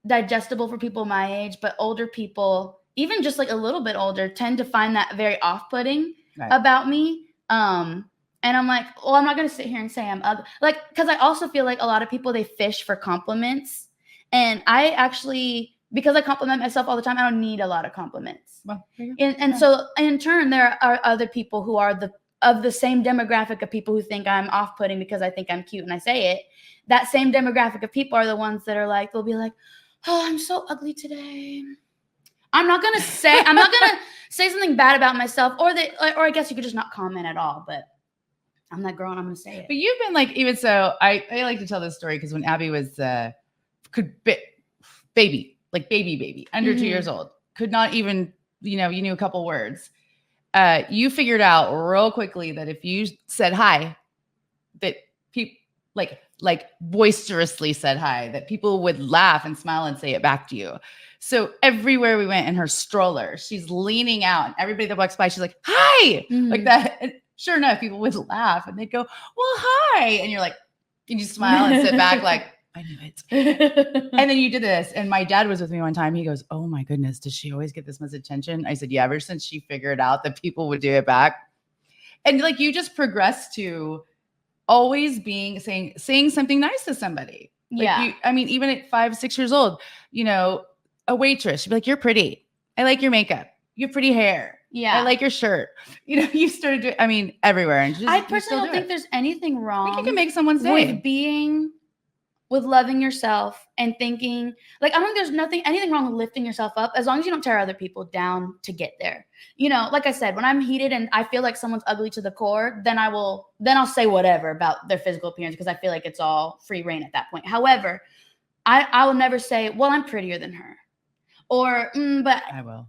digestible for people my age, but older people, even just like a little bit older, tend to find that very off-putting about me. And I'm like, well, I'm not gonna sit here and say I'm ugly, like because I also feel like a lot of people they fish for compliments, and I actually, because I compliment myself all the time, I don't need a lot of compliments. Well, so in turn, there are other people who are of the same demographic of people who think I'm off-putting because I think I'm cute and I say it. That same demographic of people are the ones that are like, they'll be like, oh, I'm so ugly today. I'm not gonna say something bad about myself, or I guess you could just not comment at all, but I'm that girl and I'm gonna say it. But you've been like, even so, I like to tell this story because when Abby was baby, under 2 years old, could not even, you knew a couple words. You figured out real quickly that if you said hi, that people like boisterously said hi, that people would laugh and smile and say it back to you. So everywhere we went in her stroller, she's leaning out and everybody that walks by, she's like, hi, like that. And sure enough, people would laugh and they'd go, well, hi. And you're like, and you smile and sit back like, I knew it. And then you did this. And my dad was with me one time. He goes, oh my goodness, does she always get this much attention? I said, yeah, ever since she figured out that people would do it back. And like, you just progressed to always saying something nice to somebody. Like even at 5, 6 years old, a waitress, she'd be like, you're pretty. I like your makeup. You have pretty hair. Yeah. I like your shirt. You started doing, everywhere. And I personally don't think there's anything wrong. I think you can make someone's day. With loving yourself and thinking, like, I don't think there's anything wrong with lifting yourself up as long as you don't tear other people down to get there. Like I said, when I'm heated and I feel like someone's ugly to the core, then I'll say whatever about their physical appearance because I feel like it's all free reign at that point. However, I will never say, well, I'm prettier than her. Or, but I will.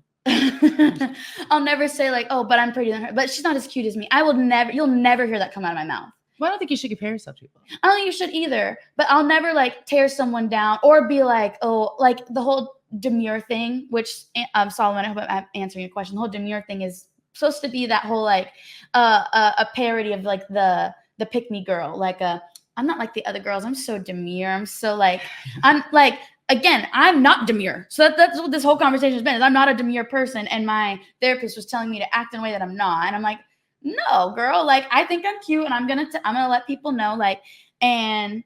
I'll never say like, oh, but I'm prettier than her. But she's not as cute as me. You'll never hear that come out of my mouth. Well, I don't think you should compare yourself to people. I don't think you should either. But I'll never like tear someone down or be like, oh, like the whole demure thing, which Solomon, I hope I'm answering your question. The whole demure thing is supposed to be that whole like a parody of like the pick me girl. Like I'm not like the other girls. I'm so demure. I'm so like I'm like. Again, I'm not demure. So that's what this whole conversation has been. Is I'm not a demure person, and my therapist was telling me to act in a way that I'm not. And I'm like, no, girl. Like I think I'm cute, and I'm gonna let people know. Like, and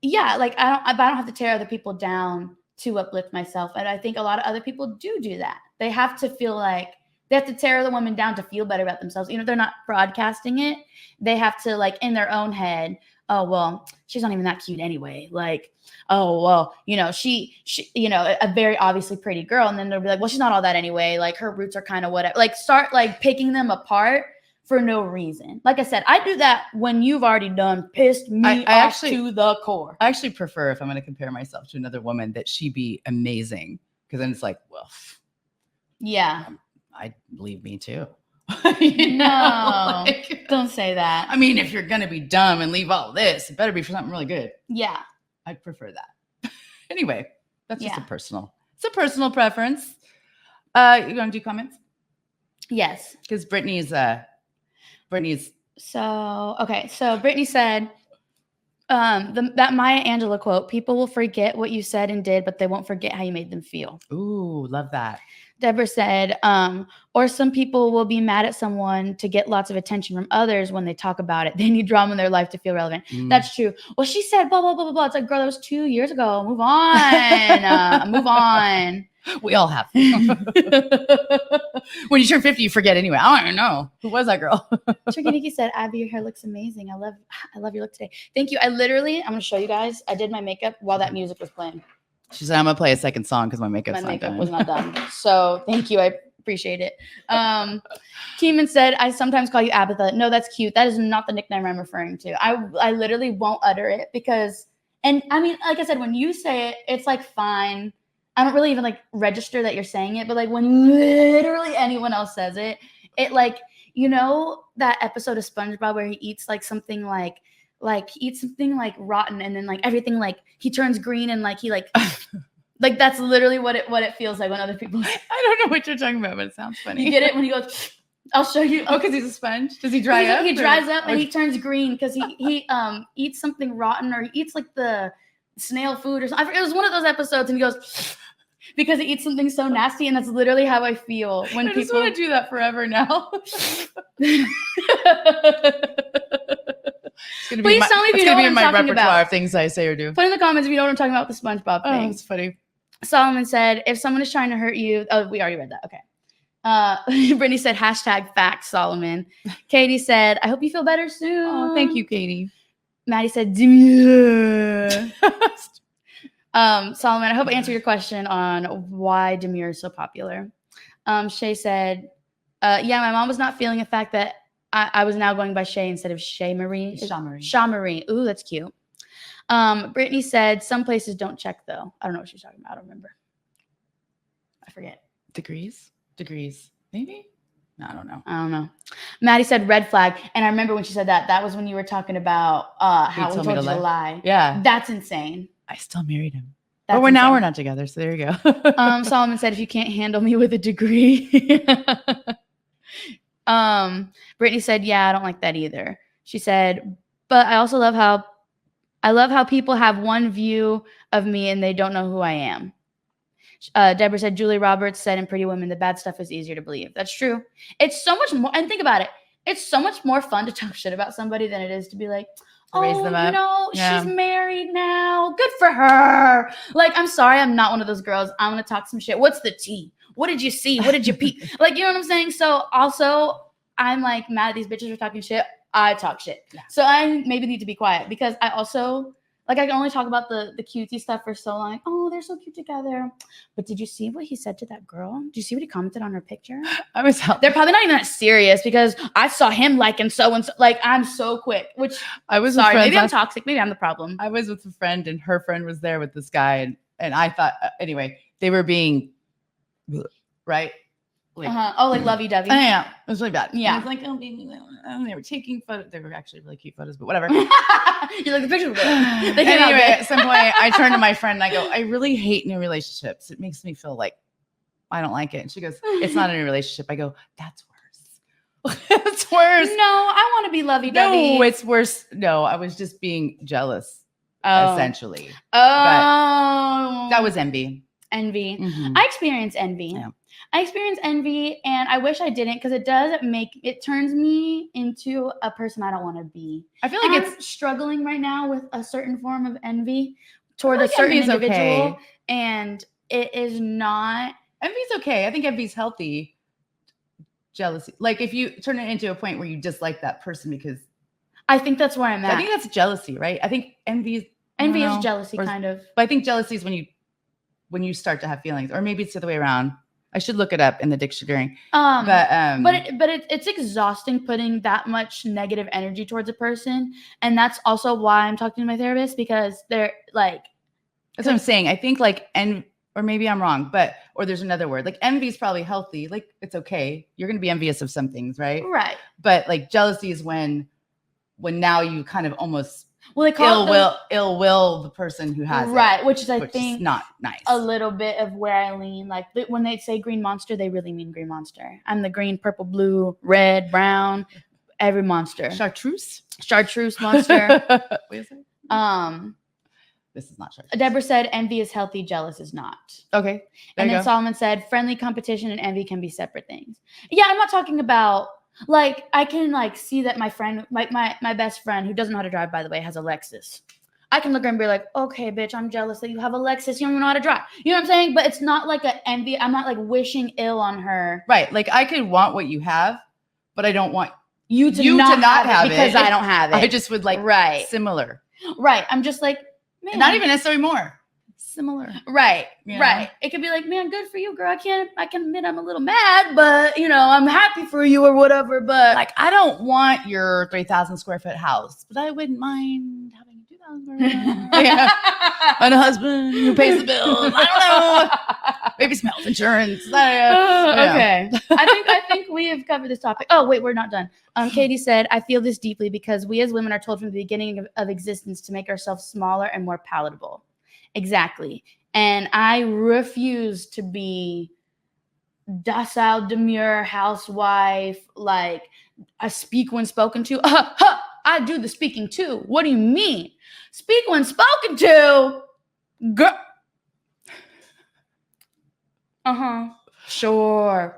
yeah, like I don't have to tear other people down to uplift myself. And I think a lot of other people do that. They have to feel like they have to tear the woman down to feel better about themselves. Even if they're not broadcasting it, they have to like in their own head. Oh well, she's not even that cute anyway. Like, oh well, she a very obviously pretty girl, and then they'll be like, well, she's not all that anyway. Like her roots are kind of whatever. Like start like picking them apart for no reason. Like I said, I do that when you've already done pissed me off to the core. I actually prefer if I'm going to compare myself to another woman that she be amazing, because then it's like, well, yeah, I leave me too. No, like, don't say that. I mean, if you're going to be dumb and leave all this, it better be for something really good. Yeah. I prefer that. Anyway, that's just it's a personal preference. You want to do comments? Yes. Because Brittany's. So Brittany said, that Maya Angelou quote, people will forget what you said and did, but they won't forget how you made them feel. Ooh, love that. Deborah said, or some people will be mad at someone to get lots of attention from others when they talk about it. They need drama in their life to feel relevant. That's true. Well, she said, blah, blah, blah, blah, blah. It's like, girl, that was 2 years ago. Move on. Move on. We all have. When you turn 50, you forget anyway. I don't even know. Who was that girl? Tricky Nikki said, Abby, your hair looks amazing. I love your look today. Thank you. I'm going to show you guys. I did my makeup while that music was playing. She said, I'm going to play a second song because my makeup was not done. So thank you. I appreciate it. Keeman said, I sometimes call you Abigail. No, that's cute. That is not the nickname I'm referring to. I literally won't utter it because, and I mean, like I said, when you say it, it's like fine. I don't really even like register that you're saying it, but like when literally anyone else says it, it like, that episode of SpongeBob where he eats like something like he eats something like rotten and then like everything like he turns green and like he like like that's literally what it feels like when other people I don't know what you're talking about, but it sounds funny. You get it when he goes, I'll show you. Oh, because he's a sponge? Does he dry up? He dries up and he turns green because he eats something rotten or he eats like the snail food or something. It was one of those episodes and he goes because he eats something so nasty, and that's literally how I feel when people just want to do that forever now. Please tell me if you know what I'm talking about. Of things I say or do. Put in the comments if you know what I'm talking about with the SpongeBob thing. Oh, it's funny. Solomon said, if someone is trying to hurt you, oh, we already read that. Okay. Brittany said, #facts, Solomon. Katie said, I hope you feel better soon. Oh, thank you, Katie. Maddie said, demure. Solomon, I hope I answered your question on why demure is so popular. Shay said, yeah, my mom was not feeling the fact that I was now going by Shay instead of Shay Marie. Sha Marie. Ooh, that's cute. Brittany said, some places don't check, though. I don't know what she's talking about. I don't remember. I forget. Degrees? Maybe? I don't know. Maddie said red flag. And I remember when she said that was when you were talking about how we told you to lie. Yeah. That's insane. I still married him. But we're not together. So there you go. Solomon said, if you can't handle me with a degree. Brittany said, yeah, I don't like that either. She said, but I also love how people have one view of me and they don't know who I am. Deborah said, Julie Roberts said in Pretty Women, the bad stuff is easier to believe. That's true. It's so much more. And think about it. It's so much more fun to talk shit about somebody than it is to be like, raise them up. She's married now. Good for her. Like, I'm sorry, I'm not one of those girls. I'm going to talk some shit. What's the tea? What did you see? What did you peep? Like, you know what I'm saying? So also, I'm like mad at these bitches for talking shit. I talk shit. Yeah. So I maybe need to be quiet because I also Like, I can only talk about the cutesy stuff for so long. Like, oh, they're so cute together. But did you see what he said to that girl? Did you see what he commented on her picture? I was They're probably not even that serious because I saw him liking so-and-so. Like, I'm so quick. Which, I was sorry, with maybe I'm toxic. Maybe I'm the problem. I was with a friend, and her friend was there with this guy, and I thought, anyway, they were being, right? Like, oh, like lovey-dovey. Yeah, it was really bad. Yeah. I was like, oh, they were taking photos. They were actually really cute photos, but whatever. You're like, the picture was good. Anyway, at some point, I turned to my friend and I go, I really hate new relationships. It makes me feel like I don't like it. And she goes, it's not a new relationship. I go, that's worse. It's worse. No, I want to be lovey-dovey. No, it's worse. No, I was just being jealous, essentially. Oh. But that was envy. Envy. Mm-hmm. I experience envy. Yeah. I experience envy, and I wish I didn't because it turns me into a person I don't want to be. I feel like I'm struggling right now with a certain form of envy toward like a certain individual, okay. And it is not. Envy's okay. I think envy's healthy. Jealousy, like if you turn it into a point where you dislike that person because. I think that's where I'm at. I think that's jealousy, right? I think envy is jealousy, kind of. But I think jealousy is when you start to have feelings, or maybe it's the other way around. I should look it up in the dictionary. But it's exhausting putting that much negative energy towards a person, and that's also why I'm talking to my therapist because they're like. That's what I'm saying. I think like or maybe I'm wrong, or there's another word. Like envy is probably healthy. Like it's okay. You're going to be envious of some things, right? Right. But like jealousy is when now you kind of almost. Well, they call ill will the person who has it, which is I think is not nice. A little bit of where I lean. Like when they say green monster, they really mean green monster. I'm the green, purple, blue, red, brown, every monster. Chartreuse monster. What is it? This is not chartreuse. Deborah said, "Envy is healthy, jealous is not." Okay. And then Solomon said, "Friendly competition and envy can be separate things." Yeah, I'm not talking about. Like, I can, like, see that my friend, like, my best friend, who doesn't know how to drive, by the way, has a Lexus. I can look at her and be like, okay, bitch, I'm jealous that you have a Lexus. You don't even know how to drive. You know what I'm saying? But it's not like an envy. I'm not, like, wishing ill on her. Right. Like, I could want what you have, but I don't want you to not have it. Because I don't have it. I just would, like, similar. Right. I'm just like, man. And not even necessarily more. Similar. Right. You know? Right. It could be like, man, good for you, girl. I can admit I'm a little mad, but I'm happy for you or whatever. But like, I don't want your 3,000 square foot house, but I wouldn't mind having a 2,000 square foot and a husband who pays the bills. I don't know. Maybe some health insurance. Okay. I think we have covered this topic. Oh, wait, we're not done. Katie said, I feel this deeply because we as women are told from the beginning of existence to make ourselves smaller and more palatable. Exactly. And I refuse to be docile, demure housewife, like I speak when spoken to. I do the speaking too. What do you mean? Speak when spoken to. Girl. Sure.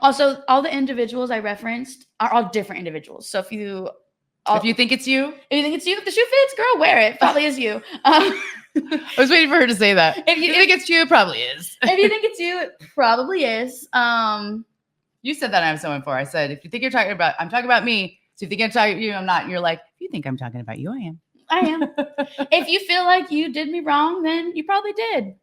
Also, all the individuals I referenced are all different individuals. So if you think it's you, if the shoe fits, girl, wear it. Probably is you. I was waiting for her to say that. If you think it's you, it probably is. If you think it's you, it probably is. You said that I'm so in for. I said, if you think I'm talking about me. So if you think I'm talking about you, I'm not. And you're like, if you think I'm talking about you, I am. I am. If you feel like you did me wrong, then you probably did.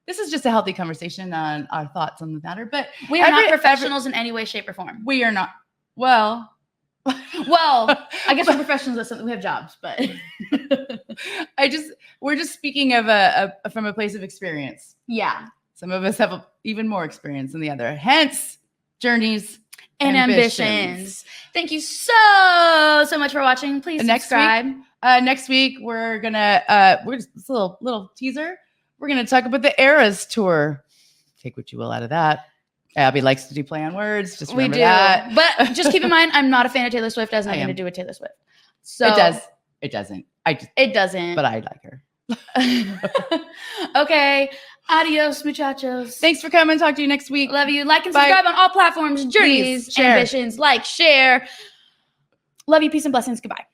This is just a healthy conversation on our thoughts on the matter. But we are not professionals in any way, shape, or form. We are not. Well, I guess we're professionals at something. We have jobs, but we're just speaking of from a place of experience. Yeah. Some of us have even more experience than the other. Hence, journeys and ambitions. Thank you so much for watching. Please subscribe. Next week we're gonna just a little teaser. We're gonna talk about the Eras tour. Take what you will out of that. Abby likes to do play on words. Just remember that. But just keep in mind, I'm not a fan of Taylor Swift. It has nothing to do with Taylor Swift. So it does. It doesn't. It doesn't. But I like her. Okay. Adios, muchachos. Thanks for coming. Talk to you next week. Love you. Like and subscribe on all platforms. Journeys, share. ambitions. Like, share. Love you. Peace and blessings. Goodbye.